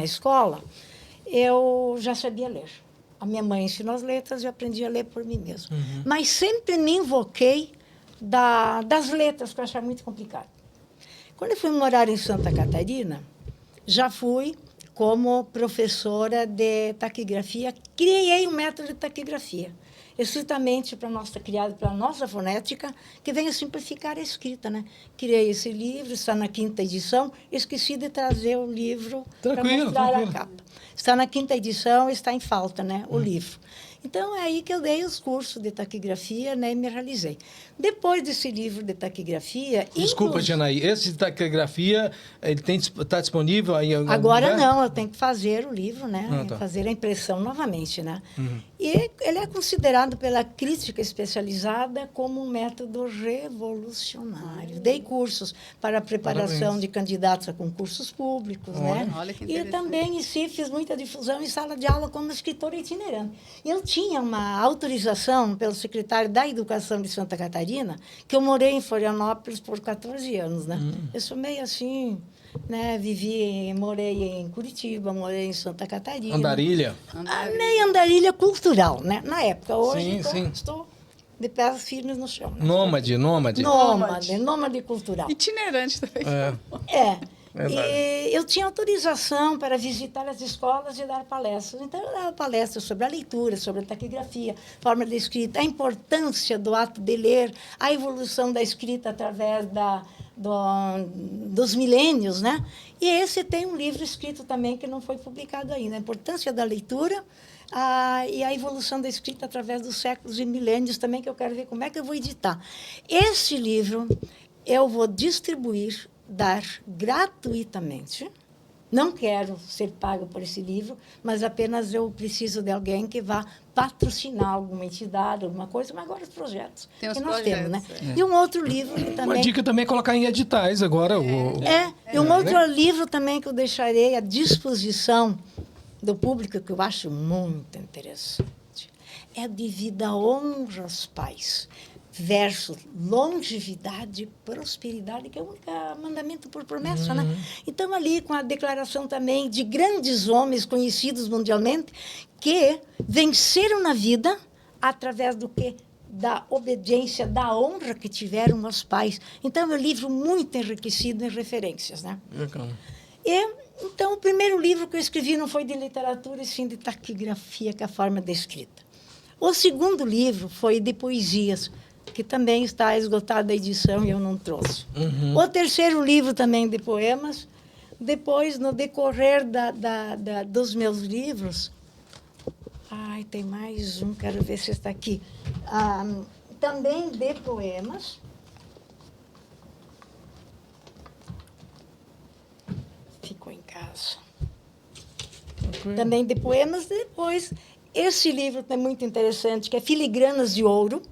escola, eu já sabia ler. A minha mãe ensinou as letras e eu aprendi a ler por mim mesma. Mas sempre me invoquei das letras, que eu achava muito complicado. Quando eu fui morar em Santa Catarina, já fui como professora de taquigrafia, criei um método de taquigrafia, estritamente para criado pela nossa fonética, que vem a simplificar a escrita, né? Criei esse livro, está na 5ª edição, esqueci de trazer o livro para mostrar a capa. Está na 5ª edição, está em falta, né? O livro. Então, é aí que eu dei os cursos de taquigrafia, né, e me realizei. Depois desse livro de taquigrafia... Desculpa, Janaí, esse de taquigrafia, ele está disponível aí em algum Agora lugar? não, eu tenho que fazer o livro, né? Tá. Fazer a impressão novamente, né? E ele é considerado pela crítica especializada como um método revolucionário. Dei cursos para a preparação de candidatos a concursos públicos, né? Olha que E interessante. também, em si, fiz muita difusão em sala de aula como escritora itinerante. Eu tinha uma autorização pelo secretário da Educação de Santa Catarina, que eu morei em Florianópolis por 14 anos, né? Eu sou meio assim, né? Morei em Curitiba, morei em Santa Catarina. Andarilha? Meio andarilha cultural, né? Na época. Hoje Sim. estou de pés firmes no chão. Né? Nômade. Nômade cultural. Itinerante também. E eu tinha autorização para visitar as escolas e dar palestras. Então, eu dava palestras sobre a leitura, sobre a taquigrafia, forma de escrita, a importância do ato de ler, a evolução da escrita através dos milênios, né? E esse tem um livro escrito também que não foi publicado ainda, a importância da leitura e a evolução da escrita através dos séculos e milênios também, que eu quero ver como é que eu vou editar. Esse livro eu vou distribuir, dar gratuitamente. Não quero ser pago por esse livro, mas apenas eu preciso de alguém que vá patrocinar alguma entidade, alguma coisa, mas agora os projetos Tem os que nós projetos, temos, né? E um outro livro que também... Uma dica também é colocar em editais agora. E um outro livro também que eu deixarei à disposição do público que eu acho muito interessante. É de vida, honra aos pais, versus longevidade e prosperidade, que é o único mandamento por promessa, né? Então, ali com a declaração também de grandes homens conhecidos mundialmente que venceram na vida através do quê? Da obediência, da honra que tiveram aos pais. Então, é um livro muito enriquecido em referências, né? Então, o primeiro livro que eu escrevi não foi de literatura, e sim de taquigrafia, que é a forma da escrita. O segundo livro foi de poesias, que também está esgotada a edição e eu não trouxe. O terceiro livro também de poemas. Depois, no decorrer dos meus livros... Ai, tem mais um, quero ver se está aqui. Também de poemas. Ficou em casa. Também de poemas. Depois, esse livro é muito interessante, que é Filigranas de Ouro,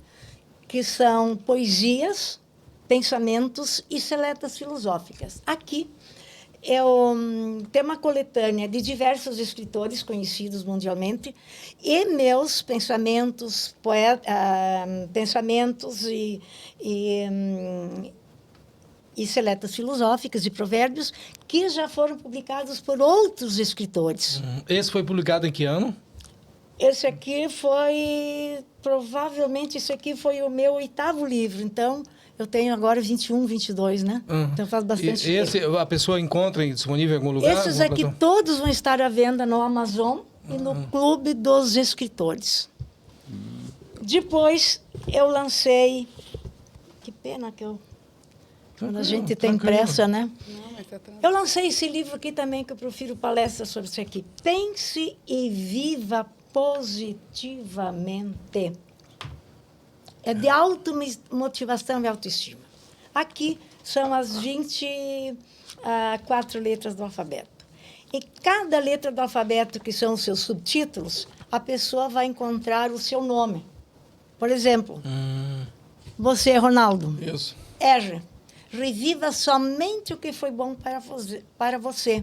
que são poesias, pensamentos e seletas filosóficas. Aqui tem uma coletânea de diversos escritores conhecidos mundialmente e meus pensamentos, pensamentos e seletas filosóficas e provérbios que já foram publicados por outros escritores. Esse foi publicado em que ano? Esse aqui provavelmente, esse aqui foi o meu 8º livro, então... Eu tenho agora 21, 22, né? Então faz bastante tempo. Esse a pessoa encontra disponível em algum lugar? Esses aqui todos vão estar à venda no Amazon e no Clube dos Escritores. Depois eu lancei... Que pena que quando a gente tem pressa, né? Eu lancei esse livro aqui também, que eu profiro palestra sobre isso aqui. Pense e viva positivamente. É de automotivação e autoestima. Aqui são as 24 letras do alfabeto. E cada letra do alfabeto, que são os seus subtítulos, a pessoa vai encontrar o seu nome. Por exemplo, você, Ronaldo. Isso. R. Reviva somente o que foi bom para você.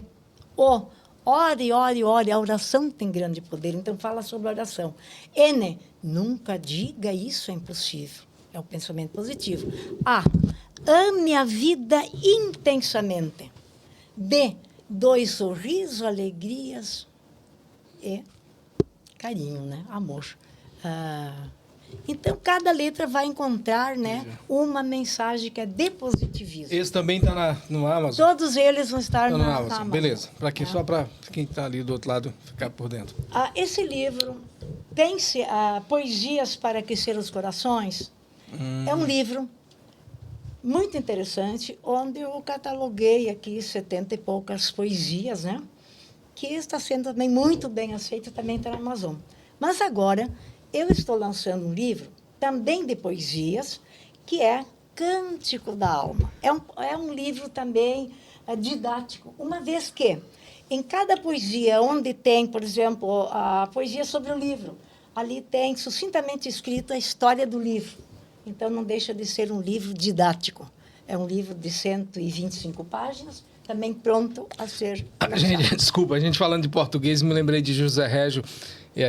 O. Ore, ore, ore. A oração tem grande poder, então fala sobre a oração. N. Nunca diga isso é impossível. É o pensamento positivo. A. Ame a vida intensamente. B. Doe sorriso, alegrias e carinho, né? Amor. Então, cada letra vai encontrar, né, uma mensagem que é de positivismo. Esse também está no Amazon? Todos eles vão estar no Amazon. Amazon. Beleza. Só para quem está ali do outro lado ficar por dentro. Esse livro, Poesias para Aquecer os Corações, é um livro muito interessante, onde eu cataloguei aqui 70 e poucas poesias, né, que está sendo também muito bem aceito, também está na Amazon. Mas agora... eu estou lançando um livro, também de poesias, que é Cântico da Alma. É um livro também didático, uma vez que, em cada poesia, onde tem, por exemplo, a poesia sobre o livro, ali tem sucintamente escrito a história do livro. Então, não deixa de ser um livro didático. É um livro de 125 páginas, também pronto a ser lançado. Desculpa, a gente falando de português, me lembrei de José Régio.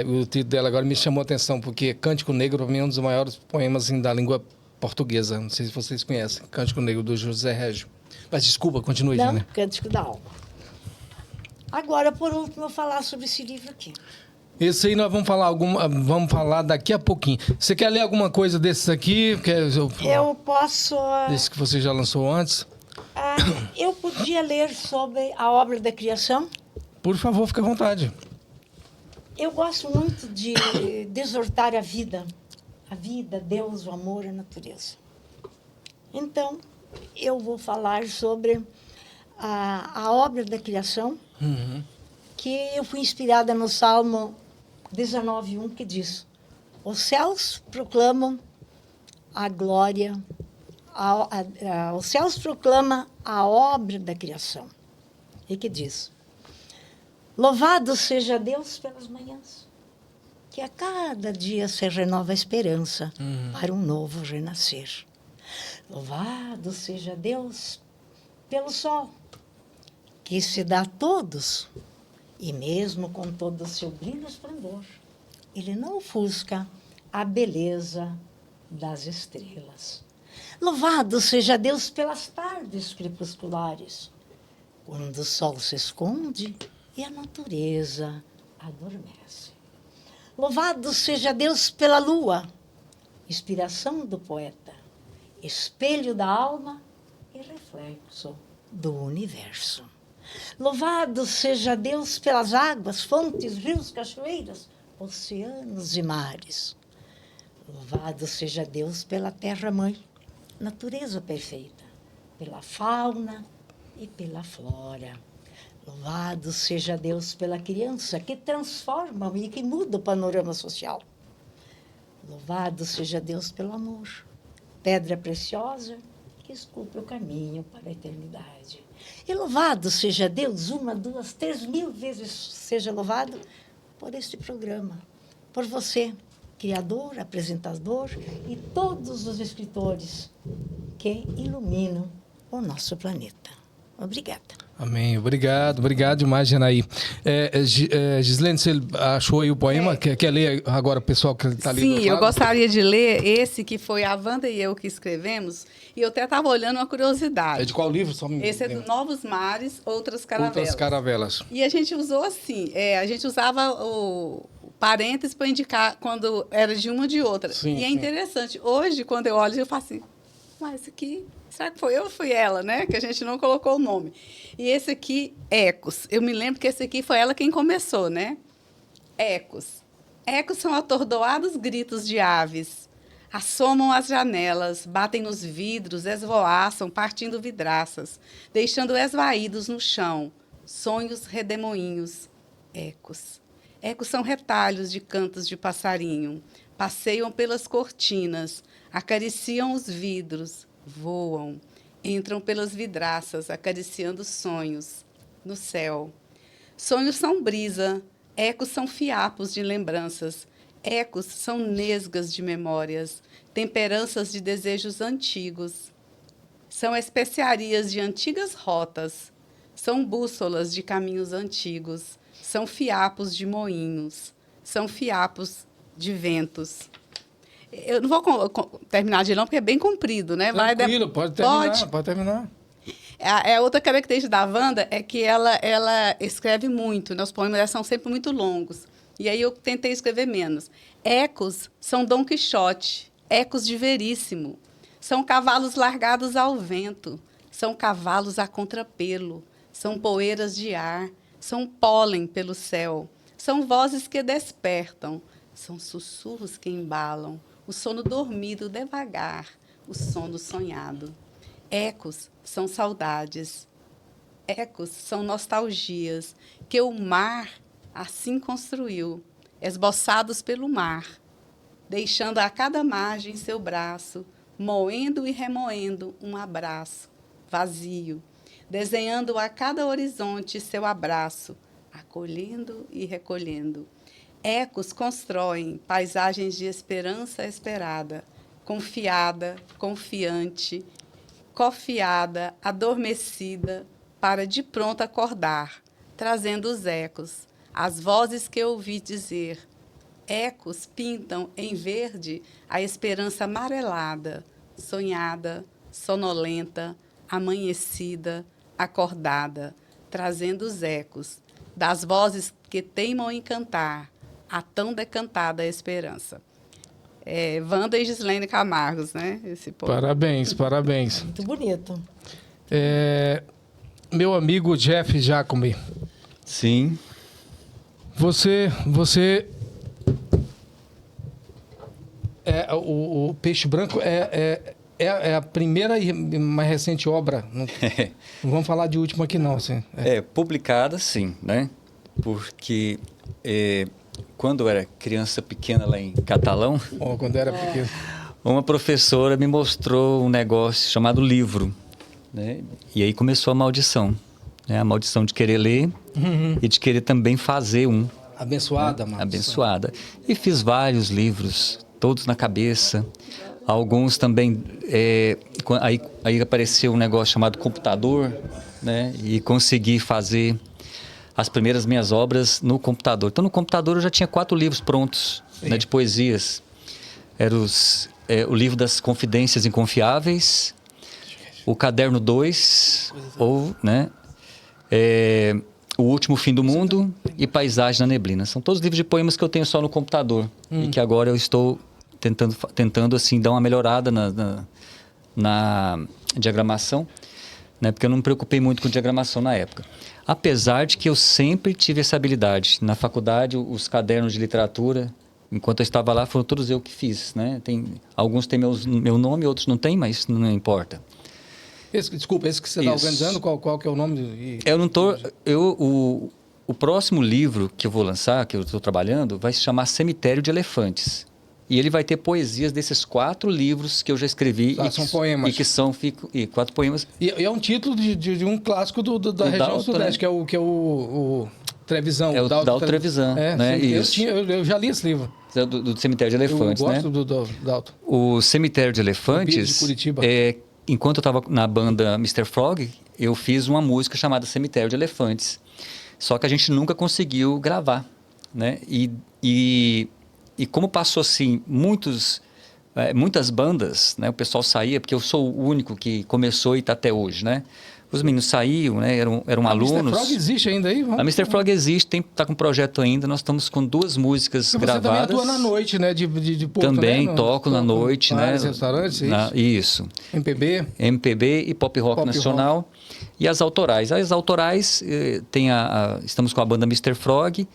O título dela agora me chamou a atenção, porque Cântico Negro, para mim, é um dos maiores poemas da língua portuguesa. Não sei se vocês conhecem. Cântico Negro, do José Régio. Mas desculpa, continue. Não, né? Cântico da Alma. Agora, por último, eu vou falar sobre esse livro aqui. Esse aí nós vamos falar daqui a pouquinho. Você quer ler alguma coisa desses aqui? Eu posso... Desse que você já lançou antes? Eu podia ler sobre a obra da criação? Por favor, fique à vontade. Eu gosto muito de exortar a vida, Deus, o amor, a natureza. Então, eu vou falar sobre a obra da criação, que eu fui inspirada no Salmo 19:1, que diz: os céus proclamam a glória, os céus proclamam a obra da criação. E que diz: louvado seja Deus pelas manhãs, que a cada dia se renova a esperança para um novo renascer. Louvado seja Deus pelo sol, que se dá a todos E mesmo com todo o seu brilho e esplendor, ele não ofusca a beleza das estrelas. Louvado seja Deus pelas tardes crepusculares, quando o sol se esconde e a natureza adormece. Louvado seja Deus pela lua, inspiração do poeta, espelho da alma e reflexo do universo. Louvado seja Deus pelas águas, fontes, rios, cachoeiras, oceanos e mares. Louvado seja Deus pela terra-mãe, natureza perfeita, pela fauna e pela flora. Louvado seja Deus pela criança que transforma e que muda o panorama social. Louvado seja Deus pelo amor, pedra preciosa que esculpe o caminho para a eternidade. E louvado seja Deus, 1, 2, 3 mil vezes seja louvado por este programa, por você, criador, apresentador e todos os escritores que iluminam o nosso planeta. Obrigada. Amém. Obrigado demais, Janaí. Gislene, você achou aí o poema? Quer ler agora o pessoal que está ali? Sim, eu gostaria de ler esse que foi a Wanda e eu que escrevemos. E eu até estava olhando uma curiosidade. É de qual livro? Esse é do Novos Mares, Outras Caravelas. Outras Caravelas. E a gente usou assim, a gente usava o parênteses para indicar quando era de uma ou de outra. Sim, e é sim. interessante. Hoje, quando eu olho, eu falo assim, mas esse aqui, será que foi eu ou foi ela, né? Que a gente não colocou o nome. E esse aqui, Ecos. Eu me lembro que esse aqui foi ela quem começou, né? Ecos. Ecos são atordoados gritos de aves. Assomam as janelas, batem nos vidros, esvoaçam, partindo vidraças, deixando esvaídos no chão, sonhos redemoinhos. Ecos. Ecos são retalhos de cantos de passarinho. Passeiam pelas cortinas, acariciam os vidros, voam. Entram pelas vidraças, acariciando sonhos no céu. Sonhos são brisa, ecos são fiapos de lembranças, ecos são nesgas de memórias, temperanças de desejos antigos. São especiarias de antigas rotas, são bússolas de caminhos antigos, são fiapos de moinhos, são fiapos de ventos. Eu não vou terminar de ler, não, porque é bem comprido, né? Tranquilo, pode terminar. A outra característica da Wanda é que ela escreve muito, né? Os poemas são sempre muito longos. E aí eu tentei escrever menos. Ecos são Dom Quixote, ecos de Veríssimo. São cavalos largados ao vento, são cavalos a contrapelo, são poeiras de ar, são pólen pelo céu, são vozes que despertam, são sussurros que embalam, o sono dormido devagar, o sono sonhado. Ecos são saudades, ecos são nostalgias que o mar assim construiu, esboçados pelo mar, deixando a cada margem seu braço, moendo e remoendo um abraço vazio, desenhando a cada horizonte seu abraço, acolhendo e recolhendo. Ecos constroem paisagens de esperança esperada, confiada, confiante, cofiada, adormecida, para de pronto acordar, trazendo os ecos, as vozes que ouvi dizer. Ecos pintam em verde a esperança amarelada, sonhada, sonolenta, amanhecida, acordada, trazendo os ecos das vozes que teimam em cantar a tão decantada esperança. Wanda e Gislene Camargos, né? Esse poema. Parabéns. Muito bonito. Meu amigo Jeff Jacome. Sim. Você o Peixe Branco é a primeira e mais recente obra. Não vamos falar de última aqui, não. Assim. Publicada, sim, né? Porque quando eu era criança pequena lá em Catalão, Quando era pequeno. uma professora me mostrou um negócio chamado livro, né? E aí começou a maldição, né? A maldição de querer ler e de querer também fazer um. Abençoada, né? mano. Abençoada. E fiz vários livros, todos na cabeça. Alguns também... aí apareceu um negócio chamado computador, né? E consegui fazer as primeiras minhas obras no computador. Então, no computador eu já tinha 4 livros prontos, né, de poesias. Era o livro das Confidências Inconfiáveis, o Caderno 2, ou, né, O Último Fim do Mundo e Paisagem na Neblina. São todos livros de poemas que eu tenho só no computador e que agora eu estou tentando assim, dar uma melhorada na diagramação, né, porque eu não me preocupei muito com diagramação na época. Apesar de que eu sempre tive essa habilidade. Na faculdade, os cadernos de literatura, enquanto eu estava lá, foram todos eu que fiz, né? Alguns têm meu nome, outros não têm, mas não importa. Desculpa, esse que você está organizando, qual que é o nome? Eu não tô... O próximo livro que eu vou lançar, que eu estou trabalhando, vai se chamar Cemitério de Elefantes. E ele vai ter poesias desses 4 livros que eu já escrevi. São poemas. E que são 4 poemas. E é um título de um clássico da região Dalto, sudeste, né? que é o Trevisan. É o Dalto Trevisan, né? Sim, Isso. Eu já li esse livro. Do Cemitério de Elefantes, né? Eu gosto do Dalto. O Cemitério de Elefantes, de Curitiba. Enquanto eu estava na banda Mr. Frog, eu fiz uma música chamada Cemitério de Elefantes. Só que a gente nunca conseguiu gravar, né? E como passou assim muitas bandas, né? O pessoal saía, porque eu sou o único que começou e está até hoje, né? Os meninos saíam, né? Eram alunos. A Mr. Frog existe ainda aí? A Mr. Frog existe, está com um projeto ainda. Nós estamos com 2 músicas gravadas. Você também atua na noite, né? De Porto, também né? toco na noite, né? Restaurantes, isso. MPB e pop rock nacional. E as autorais. As autorais, estamos com a banda Mr. Frog,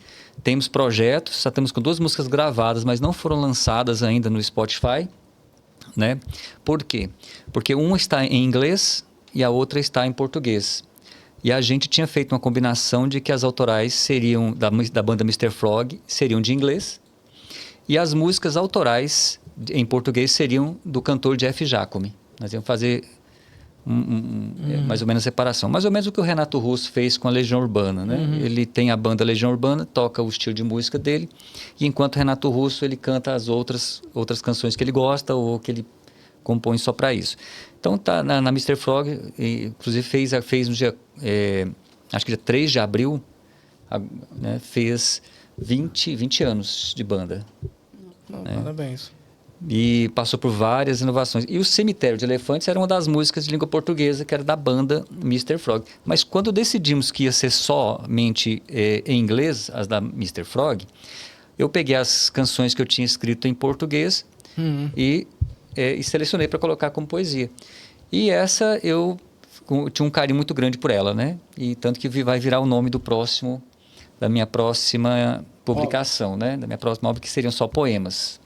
temos projetos, já estamos com 2 músicas gravadas, mas não foram lançadas ainda no Spotify, né? Por quê? Porque uma está em inglês e a outra está em português. E a gente tinha feito uma combinação de que as autorais seriam da banda Mr. Frog, seriam de inglês, e as músicas autorais em português seriam do cantor Jeff Jacome. Nós íamos fazer mais ou menos a separação. Mais ou menos o que o Renato Russo fez com a Legião Urbana, né? Ele tem a banda Legião Urbana, toca o estilo de música dele, e enquanto o Renato Russo ele canta as outras canções que ele gosta ou que ele compõe só para isso. Então tá na Mr. Frog, inclusive fez no dia, acho que dia 3 de abril, né, fez 20 anos de banda. Parabéns. E passou por várias inovações. E o Cemitério de Elefantes era uma das músicas de língua portuguesa, que era da banda Mr. Frog. Mas quando decidimos que ia ser somente em inglês, as da Mr. Frog, eu peguei as canções que eu tinha escrito em português e selecionei para colocar como poesia. E essa eu tinha um carinho muito grande por ela, né? E tanto que vai virar o nome da minha próxima publicação, né? Da minha próxima obra, que seriam só poemas.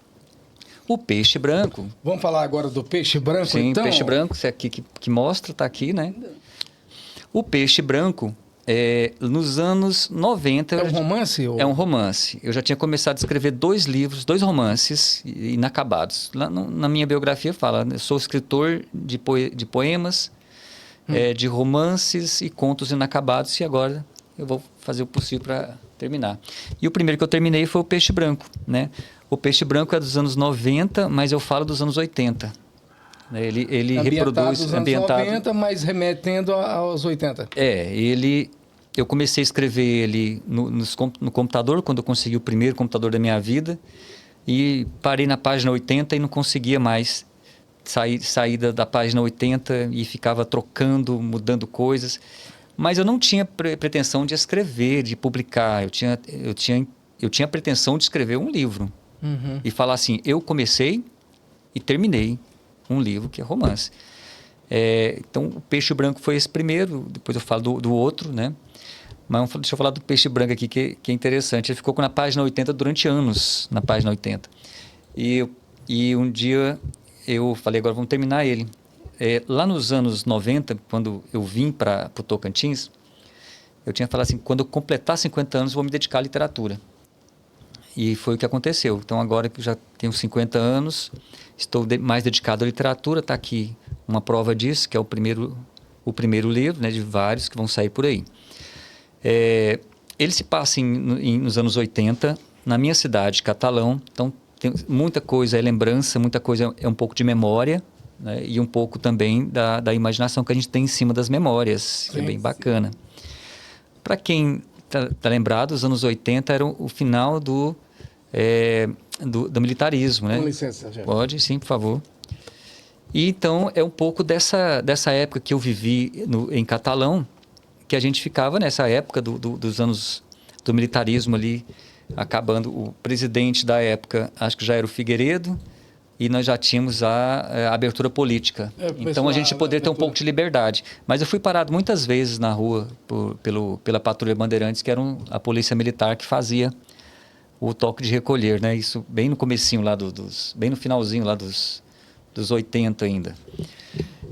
O Peixe Branco. Vamos falar agora do Peixe Branco, Sim, então? Peixe Branco, esse aqui que mostra, está aqui, né? O Peixe Branco, nos anos 90... É um romance? É um romance. Eu já tinha começado a escrever 2 livros, 2 romances inacabados. Lá na minha biografia fala, eu sou escritor de poemas, de romances e contos inacabados, e agora eu vou fazer o possível para terminar. E o primeiro que eu terminei foi o Peixe Branco, né? O Peixe Branco é dos anos 90, mas eu falo dos anos 80. Ele reproduz... Dos anos 90, mas remetendo aos 80. Eu comecei a escrever ele no computador, quando eu consegui o primeiro computador da minha vida, e parei na página 80 e não conseguia mais sair da página 80 e ficava trocando, mudando coisas. Mas eu não tinha pretensão de escrever, de publicar. Eu tinha a pretensão de escrever um livro. E falar assim, eu comecei e terminei um livro que é romance. Então, o Peixe Branco foi esse primeiro, depois eu falo do outro, né? Mas deixa eu falar do Peixe Branco aqui, que é interessante. Ele ficou na página 80 durante anos, na página 80. E um dia eu falei, agora vamos terminar ele. Lá nos anos 90, quando eu vim para o Tocantins, eu tinha falado assim, quando eu completar 50 anos, vou me dedicar à literatura. E foi o que aconteceu. Então, agora que eu já tenho 50 anos, estou mais dedicado à literatura. Está aqui uma prova disso, que é o primeiro livro, né, de vários que vão sair por aí. Ele se passa nos anos 80, na minha cidade, Catalão. Então, tem muita coisa é lembrança, muita coisa é um pouco de memória, né, e um pouco também da imaginação que a gente tem em cima das memórias, que é bem bacana. Para quem tá lembrado, os anos 80 eram o final do militarismo, né? Com licença, Jeff. Pode, sim, por favor. E então é um pouco dessa época que eu vivi em Catalão, que a gente ficava nessa época dos anos do militarismo ali, acabando. O presidente da época, acho que já era o Figueiredo, e nós já tínhamos a abertura política. Então a gente poderia ter um pouco de liberdade. Mas eu fui parado muitas vezes na rua pela Patrulha Bandeirantes, que era a polícia militar que fazia o toque de recolher, né? Isso bem no comecinho lá bem no finalzinho lá dos 80 ainda.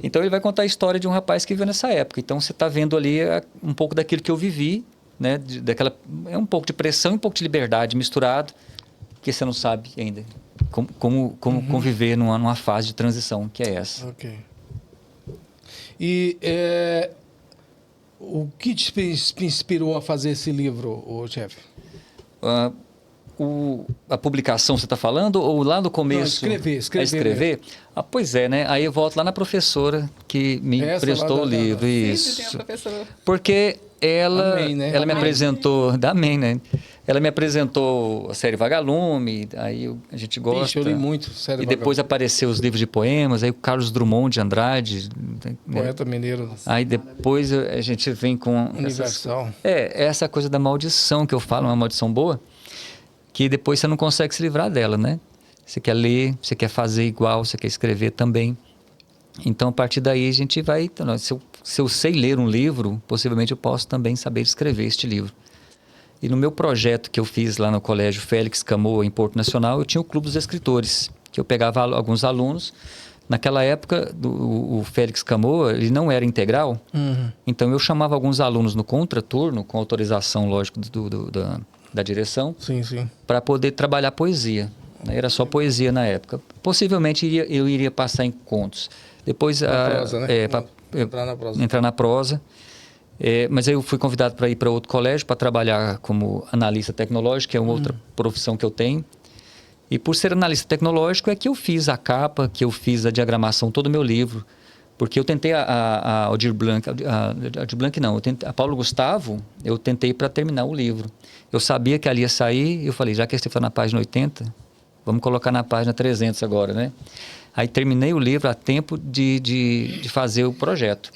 Então ele vai contar a história de um rapaz que viveu nessa época. Então você está vendo ali um pouco daquilo que eu vivi, né? É um pouco de pressão e um pouco de liberdade misturado, que você não sabe ainda como conviver numa fase de transição que é essa. Ok. E o que te inspirou a fazer esse livro, Jeff? A publicação você está falando ou lá no começo? Não, escrever. Pois é, né? Aí eu volto lá na professora que me emprestou o livro. Isso. Sempre tem a professora. Porque ela me Amém. apresentou, da Amém, né? Ela me apresentou a série Vagalume, aí a gente gosta. Bicho, eu li muito, série E depois apareceu os livros de poemas, aí o Carlos Drummond de Andrade. Né? Poeta mineiro. Aí depois a gente vem com... Universal. Essa coisa da maldição que eu falo, uma maldição boa, que depois você não consegue se livrar dela, né? Você quer ler, você quer fazer igual, você quer escrever também. Então, a partir daí, a gente vai... Então, se eu sei ler um livro, possivelmente eu posso também saber escrever este livro. E no meu projeto que eu fiz lá no Colégio Félix Camoa, em Porto Nacional, eu tinha o Clube dos Escritores, que eu pegava alguns alunos. Naquela época, o Félix Camoa, ele não era integral, então eu chamava alguns alunos no contraturno, com autorização, lógico, da direção, para poder trabalhar poesia. Era só poesia na época. Possivelmente eu iria passar em contos. Depois prosa, né? Entrar na prosa. Mas aí eu fui convidado para ir para outro colégio para trabalhar como analista tecnológico, que é uma outra profissão que eu tenho. E por ser analista tecnológico é que eu fiz a capa, que eu fiz a diagramação, todo o meu livro. Porque eu tentei a Aldir Blanc, a Paulo Gustavo, eu tentei para terminar o livro. Eu sabia que ali ia sair, eu falei, já que esse está na página 80, vamos colocar na página 300 agora, né? Aí terminei o livro a tempo de fazer o projeto.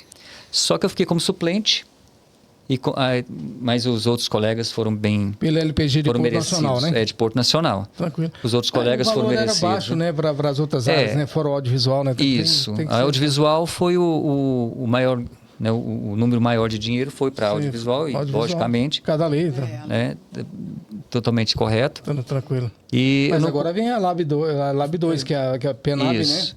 Só que eu fiquei como suplente, mas os outros colegas foram bem... Pela LPG de Porto Nacional, né? De Porto Nacional. Tranquilo. Os outros colegas foram merecidos. O valor era baixo, né? Para as outras áreas, né? Fora o audiovisual, né? Isso. A audiovisual foi o maior... Né, o número maior de dinheiro foi para audiovisual, e logicamente... Cada letra. Né, totalmente correto. Tranquilo. Mas agora vem a Lab 2, que é a PENAB, né?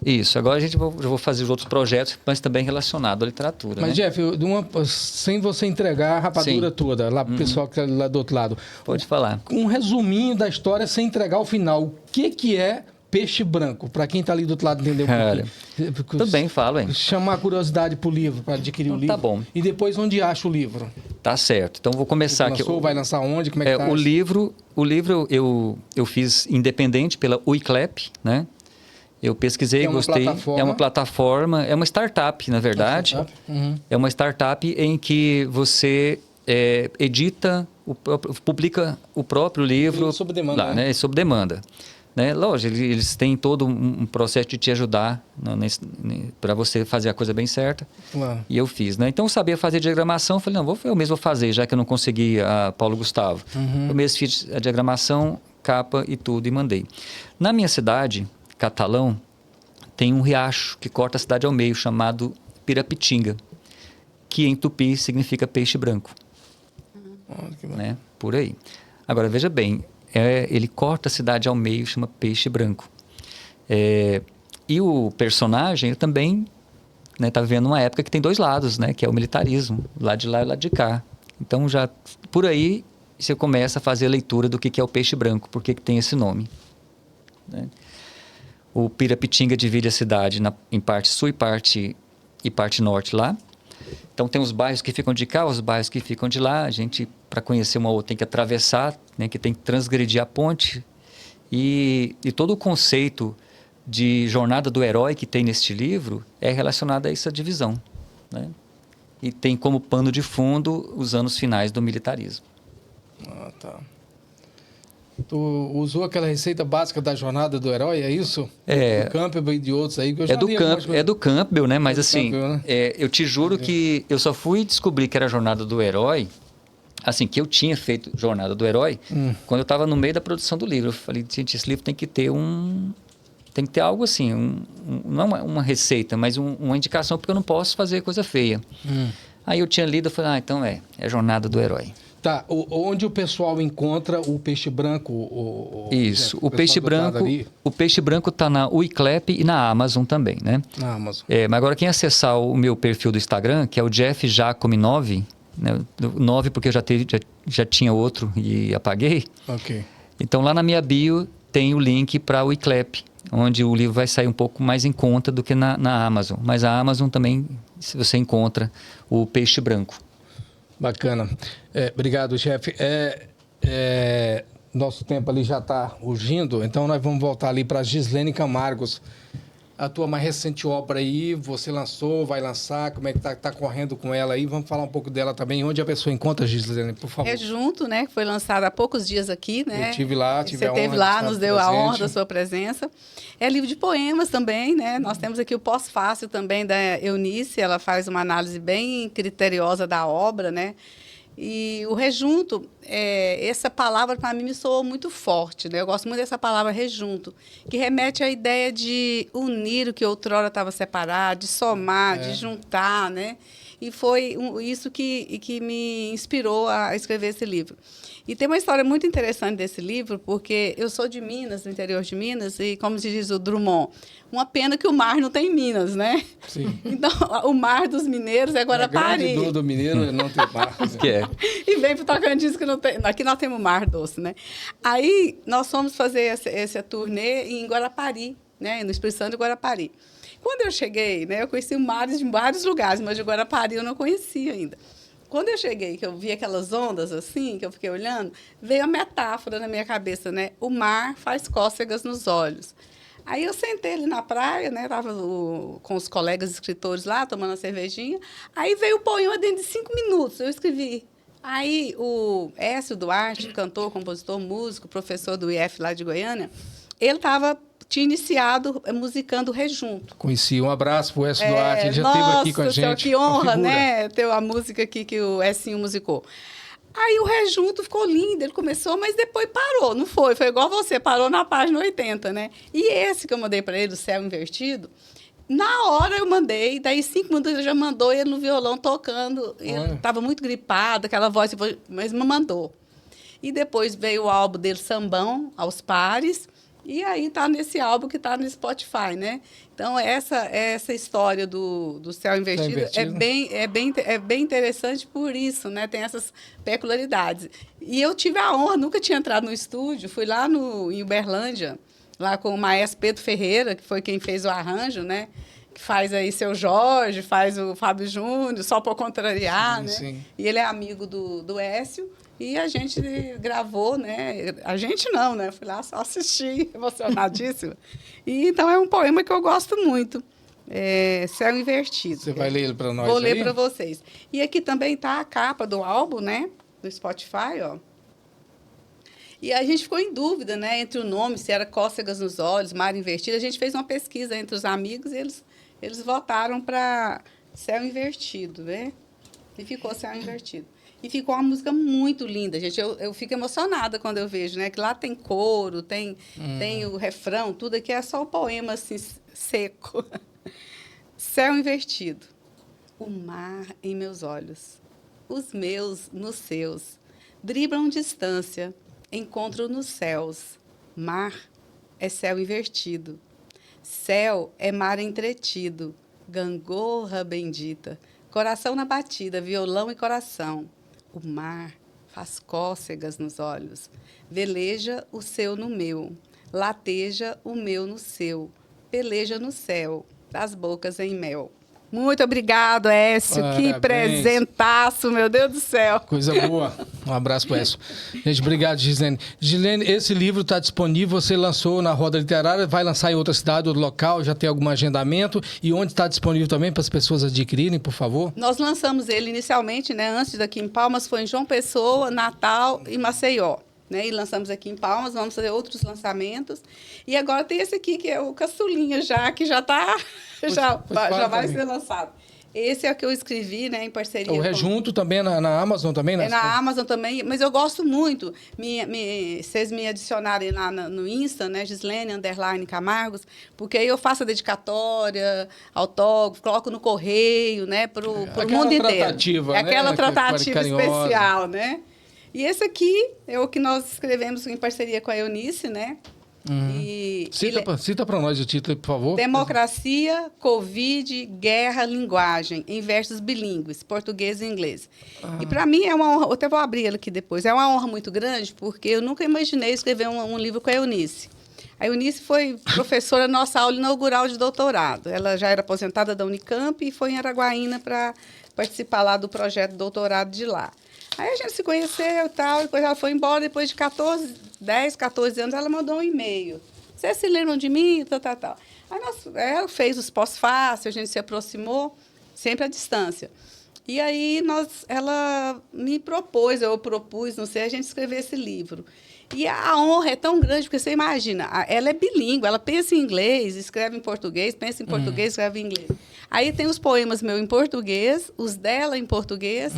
Isso. Agora eu vou fazer os outros projetos, mas também relacionado à literatura. Mas, né? Jeff, sem você entregar a rapadura toda, lá para o pessoal que está lá do outro lado. Pode falar. Um resuminho da história sem entregar o final. O que é Peixe Branco? Para quem está ali do outro lado entender um pouquinho. Tudo bem, falo, hein? Chamar a curiosidade para o livro, para adquirir o livro. Tá bom. E depois onde acha o livro? Tá certo. Então vou começar aqui. Vai lançar onde? Como é que tá? O livro eu fiz independente pela UICLEP, né? Eu pesquisei, gostei. É uma plataforma, é uma startup, na verdade. É uma startup em que você edita, publica o próprio livro. Sob demanda. Lá, né? Sob demanda. Né? Lógico, eles têm todo um processo de te ajudar para você fazer a coisa bem certa. Claro. E eu fiz. Né? Então, eu sabia fazer diagramação. Falei, não, eu mesmo vou fazer, já que eu não consegui a Paulo Gustavo. Eu mesmo fiz a diagramação, capa e tudo, e mandei. Na minha cidade, Catalão, tem um riacho que corta a cidade ao meio, chamado Pirapitinga, que em tupi significa peixe branco. Né? Por aí. Agora, veja bem, ele corta a cidade ao meio, chama peixe branco. E o personagem também está vivendo uma época que tem dois lados, né? Que é o militarismo, lado de lá e lado de cá. Então, já por aí, você começa a fazer a leitura do que é o peixe branco, por que tem esse nome. Né? O Pirapitinga divide a cidade em parte sul e parte norte lá. Então, tem os bairros que ficam de cá, os bairros que ficam de lá. A gente, para conhecer uma outra, tem que atravessar, né, que tem que transgredir a ponte. E todo o conceito de jornada do herói que tem neste livro é relacionado a essa divisão. Né? e tem como pano de fundo os anos finais do militarismo. Ah, tá. Tu usou aquela receita básica da jornada do herói, é isso? Do Campbell e de outros aí que eu já li algumas coisas. É do Campbell, né? Mas do assim, Campbell, né? eu te juro que eu só fui descobrir que era a jornada do herói, assim, que eu tinha feito jornada do herói, quando eu estava no meio da produção do livro. Eu falei, gente, esse livro tem que ter algo assim, não uma receita, mas uma indicação, porque eu não posso fazer coisa feia. Aí eu tinha lido e falei, então é a jornada do herói. Tá, onde o pessoal encontra o peixe branco? Isso, o peixe branco está na Wiclap e na Amazon também, né? Na Amazon. Mas agora quem acessar o meu perfil do Instagram, que é o Jeff Jacome 9, né? 9 porque eu já tinha outro e apaguei. Ok. Então lá na minha bio tem o link para o Wiclap, onde o livro vai sair um pouco mais em conta do que na Amazon. Mas a Amazon também, se você encontra o peixe branco. Bacana. Obrigado, chefe. Nosso tempo ali já está urgindo, então nós vamos voltar ali para Gislene Camargos. A tua mais recente obra aí, você lançou, vai lançar, como é que tá correndo com ela aí? Vamos falar um pouco dela também. Onde a pessoa encontra, Gislene, por favor? Junto, né? Que foi lançado há poucos dias aqui, né? Eu tive lá, Você esteve lá, nos deu a honra da sua presença. É livro de poemas também, né? Nós temos aqui o pós-fácil também da Eunice, ela faz uma análise bem criteriosa da obra, né? E o rejunto, essa palavra para mim me soou muito forte, né? Eu gosto muito dessa palavra rejunto, que remete à ideia de unir o que outrora estava separado, de somar, de juntar, né? E foi isso que me inspirou a escrever esse livro. E tem uma história muito interessante desse livro, porque eu sou de Minas, do interior de Minas, e como se diz o Drummond, uma pena que o mar não tem Minas, né? Sim. Então, o mar dos mineiros é Guarapari. A grande dor do mineiro é não ter mar. Que é. E vem para o Tocantins que não tem. Aqui nós temos mar doce, né? Aí nós fomos fazer essa turnê em Guarapari, né? No Espírito Santo e Guarapari. Quando eu cheguei, né? Eu conheci mares de vários lugares, mas de Guarapari eu não conhecia ainda. Quando eu cheguei, que eu vi aquelas ondas assim, que eu fiquei olhando, veio a metáfora na minha cabeça, né? O mar faz cócegas nos olhos. Aí eu sentei ali na praia, né? Estava com os colegas escritores lá, tomando uma cervejinha. Aí veio o poema dentro de 5 minutos, eu escrevi. Aí o Écio Duarte, cantor, compositor, músico, professor do IF lá de Goiânia, ele tinha iniciado musicando Rejunto. Conheci, um abraço pro Écio Duarte, ele já esteve aqui com a gente. Nossa, que honra, né? Ter a música aqui que o Écio musicou. Aí o Rejunto ficou lindo, ele começou, mas depois parou, não foi? Foi igual você, parou na página 80, né? E esse que eu mandei para ele, o Céu Invertido, na hora eu mandei, daí 5 minutos ele já mandou ele no violão tocando. Ele estava muito gripado, aquela voz, mas me mandou. E depois veio o álbum dele, Sambão, Aos Pares, e aí está nesse álbum que está no Spotify, né? Então, essa história do Céu Invertido é bem interessante por isso, né? Tem essas peculiaridades. E eu tive a honra, nunca tinha entrado no estúdio, fui lá em Uberlândia, lá com o maestro Pedro Ferreira, que foi quem fez o arranjo, né? Que faz aí Seu Jorge, faz o Fábio Júnior, só para contrariar, né? Sim. E ele é amigo do Écio. E a gente gravou, né? A gente não, né? Fui lá só assistir, emocionadíssima. E, então, é um poema que eu gosto muito. Céu Invertido. Você vai ler ele para nós? Vou ler para vocês. E aqui também está a capa do álbum, né? Do Spotify, ó. E a gente ficou em dúvida, né? Entre o nome, se era Cócegas nos Olhos, Mar Invertido. A gente fez uma pesquisa entre os amigos e eles votaram para Céu Invertido, né? E ficou Céu Invertido. E ficou uma música muito linda, gente. Eu fico emocionada quando eu vejo, né? Que lá tem coro, tem o refrão, tudo aqui é só o poema, assim, seco. Céu Invertido. O mar em meus olhos, os meus nos seus. Driblam distância, encontro nos céus. Mar é céu invertido. Céu é mar entretido. Gangorra bendita. Coração na batida, violão e coração. O mar faz cócegas nos olhos, veleja o seu no meu, lateja o meu no seu, peleja no céu, das bocas em mel. Muito obrigado, Écio. Parabéns. Que presentaço, meu Deus do céu. Coisa boa. Um abraço para isso. Gente, obrigado, Gislene. Gislene, esse livro está disponível, você lançou na Roda Literária, vai lançar em outra cidade, outro local, já tem algum agendamento? E onde está disponível também para as pessoas adquirirem, por favor? Nós lançamos ele inicialmente, né, antes daqui em Palmas, foi em João Pessoa, Natal e Maceió. Né, e lançamos aqui em Palmas, vamos fazer outros lançamentos. E agora tem esse aqui, que é o Caçulinha, que já está, já vai ser lançado. Esse é o que eu escrevi, né, em parceria O Rejunto também na Amazon também, né? É na Amazon também, mas eu gosto muito. Vocês me adicionarem lá no Insta, né, Gislene_Camargos, porque aí eu faço a dedicatória, autógrafo, coloco no correio, né, para o mundo inteiro. Tratativa, é aquela né? tratativa especial, né? E esse aqui é o que nós escrevemos em parceria com a Eunice, né? E cita para nós o título, por favor. Democracia, Covid, Guerra, Linguagem, em versos bilíngues, português e inglês. E para mim é uma honra, eu até vou abrir ele aqui depois, é uma honra muito grande, porque eu nunca imaginei escrever um livro com a Eunice. A Eunice foi professora na nossa aula inaugural de doutorado. Ela já era aposentada da Unicamp e foi em Araguaína para participar lá do projeto de doutorado de lá. Aí a gente se conheceu e tal, depois ela foi embora, depois de 10, 14 anos, ela mandou um e-mail. Vocês se lembram de mim? Tal. Aí ela fez os pós-fácil, a gente se aproximou, sempre à distância. E aí ela me propôs, eu propus, não sei, a gente escrever esse livro. E a honra é tão grande, porque você imagina, ela é bilíngue, ela pensa em inglês, escreve em português, pensa em português, escreve em inglês. Aí tem os poemas meus em português, os dela em português,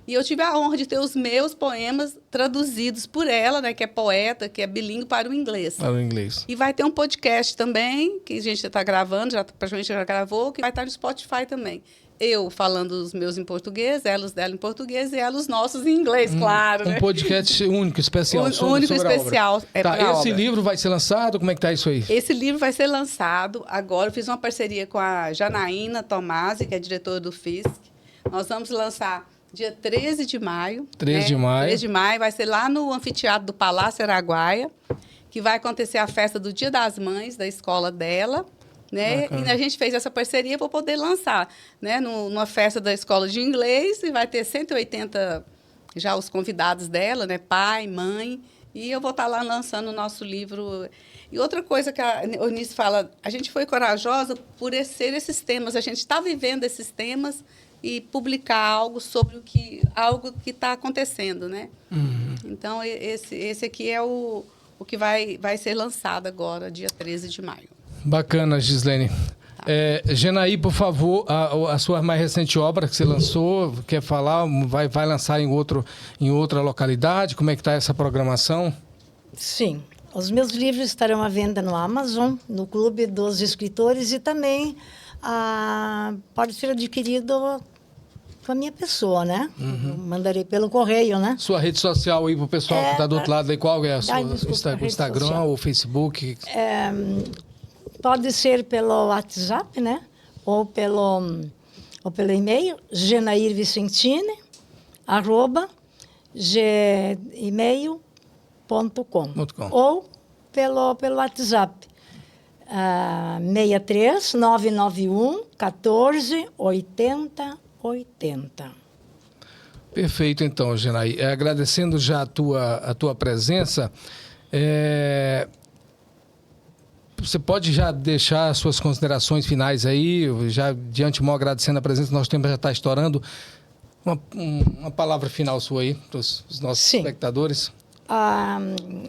e eu tive a honra de ter os meus poemas traduzidos por ela, né, que é poeta, que é bilíngue, para o inglês. Para o inglês. E vai ter um podcast também, que a gente está gravando, praticamente já gravou, que vai estar no Spotify também. Eu falando os meus em português, ela os dela em português e ela os nossos em inglês, claro. Um podcast único, especial sobre especial. A obra. Esse livro vai ser lançado? Como é que está isso aí? Esse livro vai ser lançado agora. Eu fiz uma parceria com a Janaína Tomasi, que é diretora do FISC. Nós vamos lançar dia 13 de maio. 13 de maio. 13 de maio. Vai ser lá no anfiteatro do Palácio Araguaia, que vai acontecer a festa do Dia das Mães da escola dela. Né? E a gente fez essa parceria para poder lançar, né? Numa festa da escola de inglês, e vai ter 180 já os convidados dela, né? Pai, mãe, e eu vou estar lá lançando o nosso livro. E outra coisa que a Eunice fala, a gente foi corajosa por ser esses temas, a gente está vivendo esses temas e publicar algo sobre algo que está acontecendo, né? Então, esse aqui é o que vai ser lançado agora, dia 13 de maio. Bacana, Gislene. Genaí, por favor, a sua mais recente obra que você lançou, quer falar, vai lançar em outra localidade? Como é que está essa programação? Sim. Os meus livros estarão à venda no Amazon, no Clube dos Escritores, e também pode ser adquirido com a minha pessoa, né? Mandarei pelo correio, né? Sua rede social aí para o pessoal que está do outro lado aí, qual é a sua? Desculpa, Instagram ou Facebook? Pode ser pelo WhatsApp, né? Ou pelo e-mail, genairvicentini@gmail.com. Ou pelo WhatsApp, 63 991 14 80 80. Perfeito, então, Genaí. Agradecendo já a tua presença, você pode já deixar as suas considerações finais aí, já de antemão agradecendo a presença, nosso tempo já está estourando. Uma palavra final sua aí para os nossos espectadores.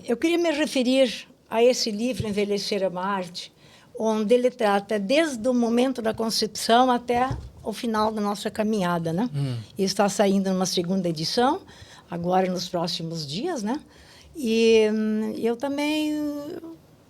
Eu queria me referir a esse livro, Envelhecer é uma Arte, onde ele trata desde o momento da concepção até o final da nossa caminhada, né? E está saindo numa segunda edição, agora nos próximos dias, né? E eu também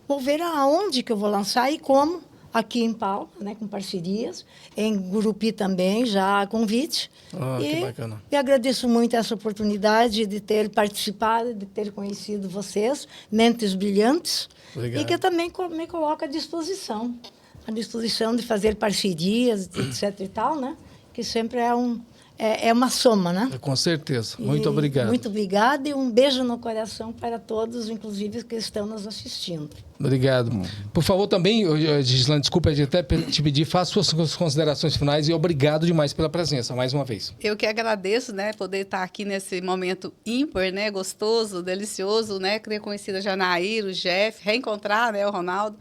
vou ver aonde que eu vou lançar e como, aqui em Palmas, né, com parcerias, em Gurupi também, já há convite. Que bacana. E agradeço muito essa oportunidade de ter participado, de ter conhecido vocês, mentes brilhantes. Obrigado. E que eu também me coloco à disposição de fazer parcerias, etc. e tal, né? Que sempre é é uma soma, né? Com certeza. Muito obrigado. Muito obrigada e um beijo no coração para todos, inclusive que estão nos assistindo. Obrigado. Por favor, também, Gislane, desculpa até te pedir, faça suas considerações finais e obrigado demais pela presença, mais uma vez. Eu que agradeço, né, poder estar aqui nesse momento ímpar, né, gostoso, delicioso, né, ter conhecido a Janaíra, o Jeff, reencontrar, né, o Ronaldo.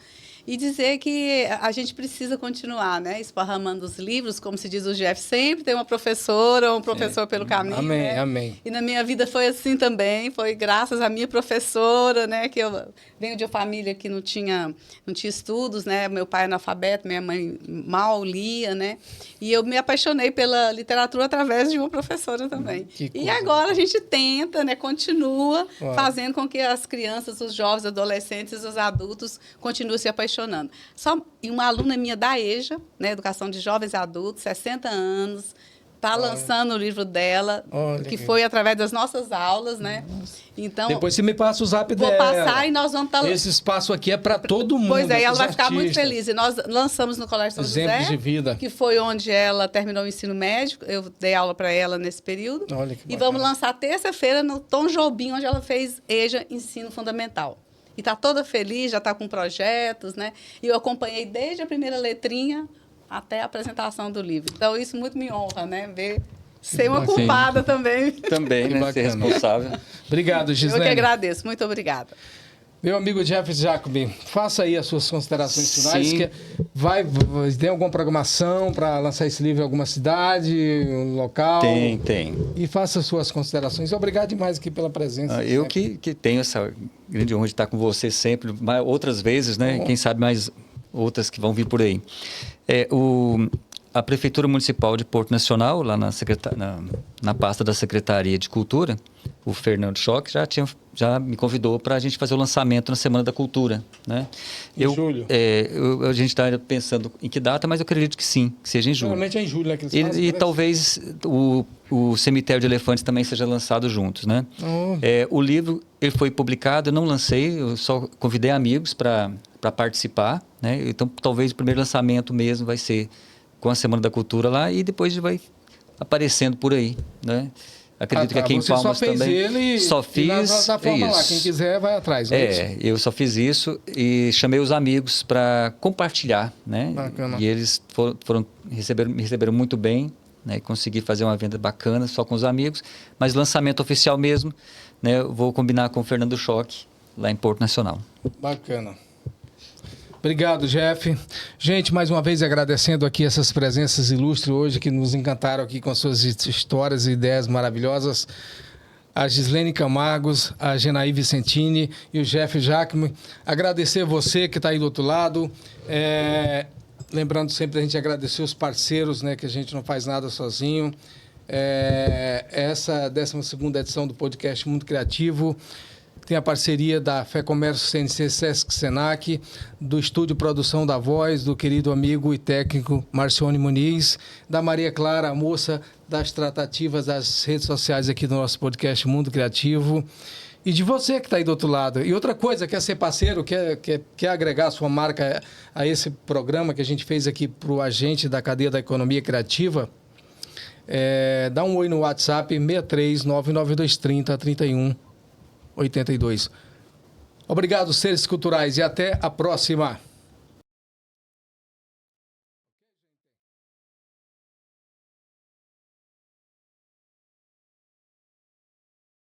E dizer que a gente precisa continuar, né? Esparramando os livros, como se diz o Jeff, sempre tem uma professora ou um professor pelo caminho. Amém, né? amém. E na minha vida foi assim também, foi graças à minha professora, né? Que eu venho de uma família que não tinha estudos, né? Meu pai é analfabeto, minha mãe mal lia, né? E eu me apaixonei pela literatura através de uma professora também. E agora a gente tenta, né? Continua fazendo com que as crianças, os jovens, adolescentes, os adultos continuem se apaixonando. E uma aluna minha da EJA, né, Educação de Jovens e Adultos, 60 anos, está lançando o livro dela, que foi através das nossas aulas, né? Então, depois você me passa o zap dela. Vou passar e nós vamos estar... Esse espaço aqui é para todo mundo. Pois é, ela vai artistas. Ficar muito feliz. E nós lançamos no Colégio São Exemplos José, de vida. Que foi onde ela terminou o ensino médio. Eu dei aula para ela nesse período. Olha que e bacana. vamos lançar terça-feira no Tom Jobim, onde ela fez EJA Ensino Fundamental. E está toda feliz, já está com projetos, né? E eu acompanhei desde a primeira letrinha até a apresentação do livro. Então, isso muito me honra, né? Ser uma culpada também. Também, né? Ser responsável. Obrigado, Gislane. Eu que agradeço. Muito obrigada. Meu amigo Jeff Jacobi, faça aí as suas considerações finais. Sim. Tem alguma programação para lançar esse livro em alguma cidade, um local? Tem. E faça as suas considerações. Obrigado demais aqui pela presença. Eu que tenho essa grande honra de estar com você sempre, outras vezes, né? Quem sabe mais outras que vão vir por aí. A Prefeitura Municipal de Porto Nacional, lá na pasta da Secretaria de Cultura, o Fernando Schock já me convidou para a gente fazer o lançamento na Semana da Cultura, né? Em julho? A gente está pensando em que data, mas eu acredito que sim, que seja em julho. Normalmente é em julho, né? Que eles fazem, E talvez o Cemitério de Elefantes também seja lançado juntos, né? O livro ele foi publicado, eu não lancei, eu só convidei amigos para participar, né? Então talvez o primeiro lançamento mesmo vai ser com a Semana da Cultura lá e depois vai aparecendo por aí, né? Acredito que aqui em Palmas também. Só fiz da forma isso. Lá, quem quiser vai atrás. Eu só fiz isso e chamei os amigos para compartilhar, né? Bacana. E eles me receberam muito bem, né? Consegui fazer uma venda bacana só com os amigos, mas lançamento oficial mesmo, né? Eu vou combinar com o Fernando Schock lá em Porto Nacional. Bacana. Obrigado, Jeff. Gente, mais uma vez agradecendo aqui essas presenças ilustres hoje que nos encantaram aqui com as suas histórias e ideias maravilhosas. A Gislane Camargos, a Genaí Vicentini e o Jeff Jacome. Agradecer você que está aí do outro lado. Lembrando sempre a gente agradecer os parceiros, né, que a gente não faz nada sozinho. Essa 12ª edição do podcast Mundo Criativo tem a parceria da Fé Comércio CNC Sesc Senac, do Estúdio Produção da Voz, do querido amigo e técnico Marcione Muniz, da Maria Clara, a moça das tratativas das redes sociais aqui do nosso podcast Mundo Criativo, e de você que está aí do outro lado. E outra coisa, quer ser parceiro, quer agregar a sua marca a esse programa que a gente fez aqui para o agente da cadeia da economia criativa, dá um oi no WhatsApp 63 99230 31 82. Obrigado, seres culturais, e até a próxima.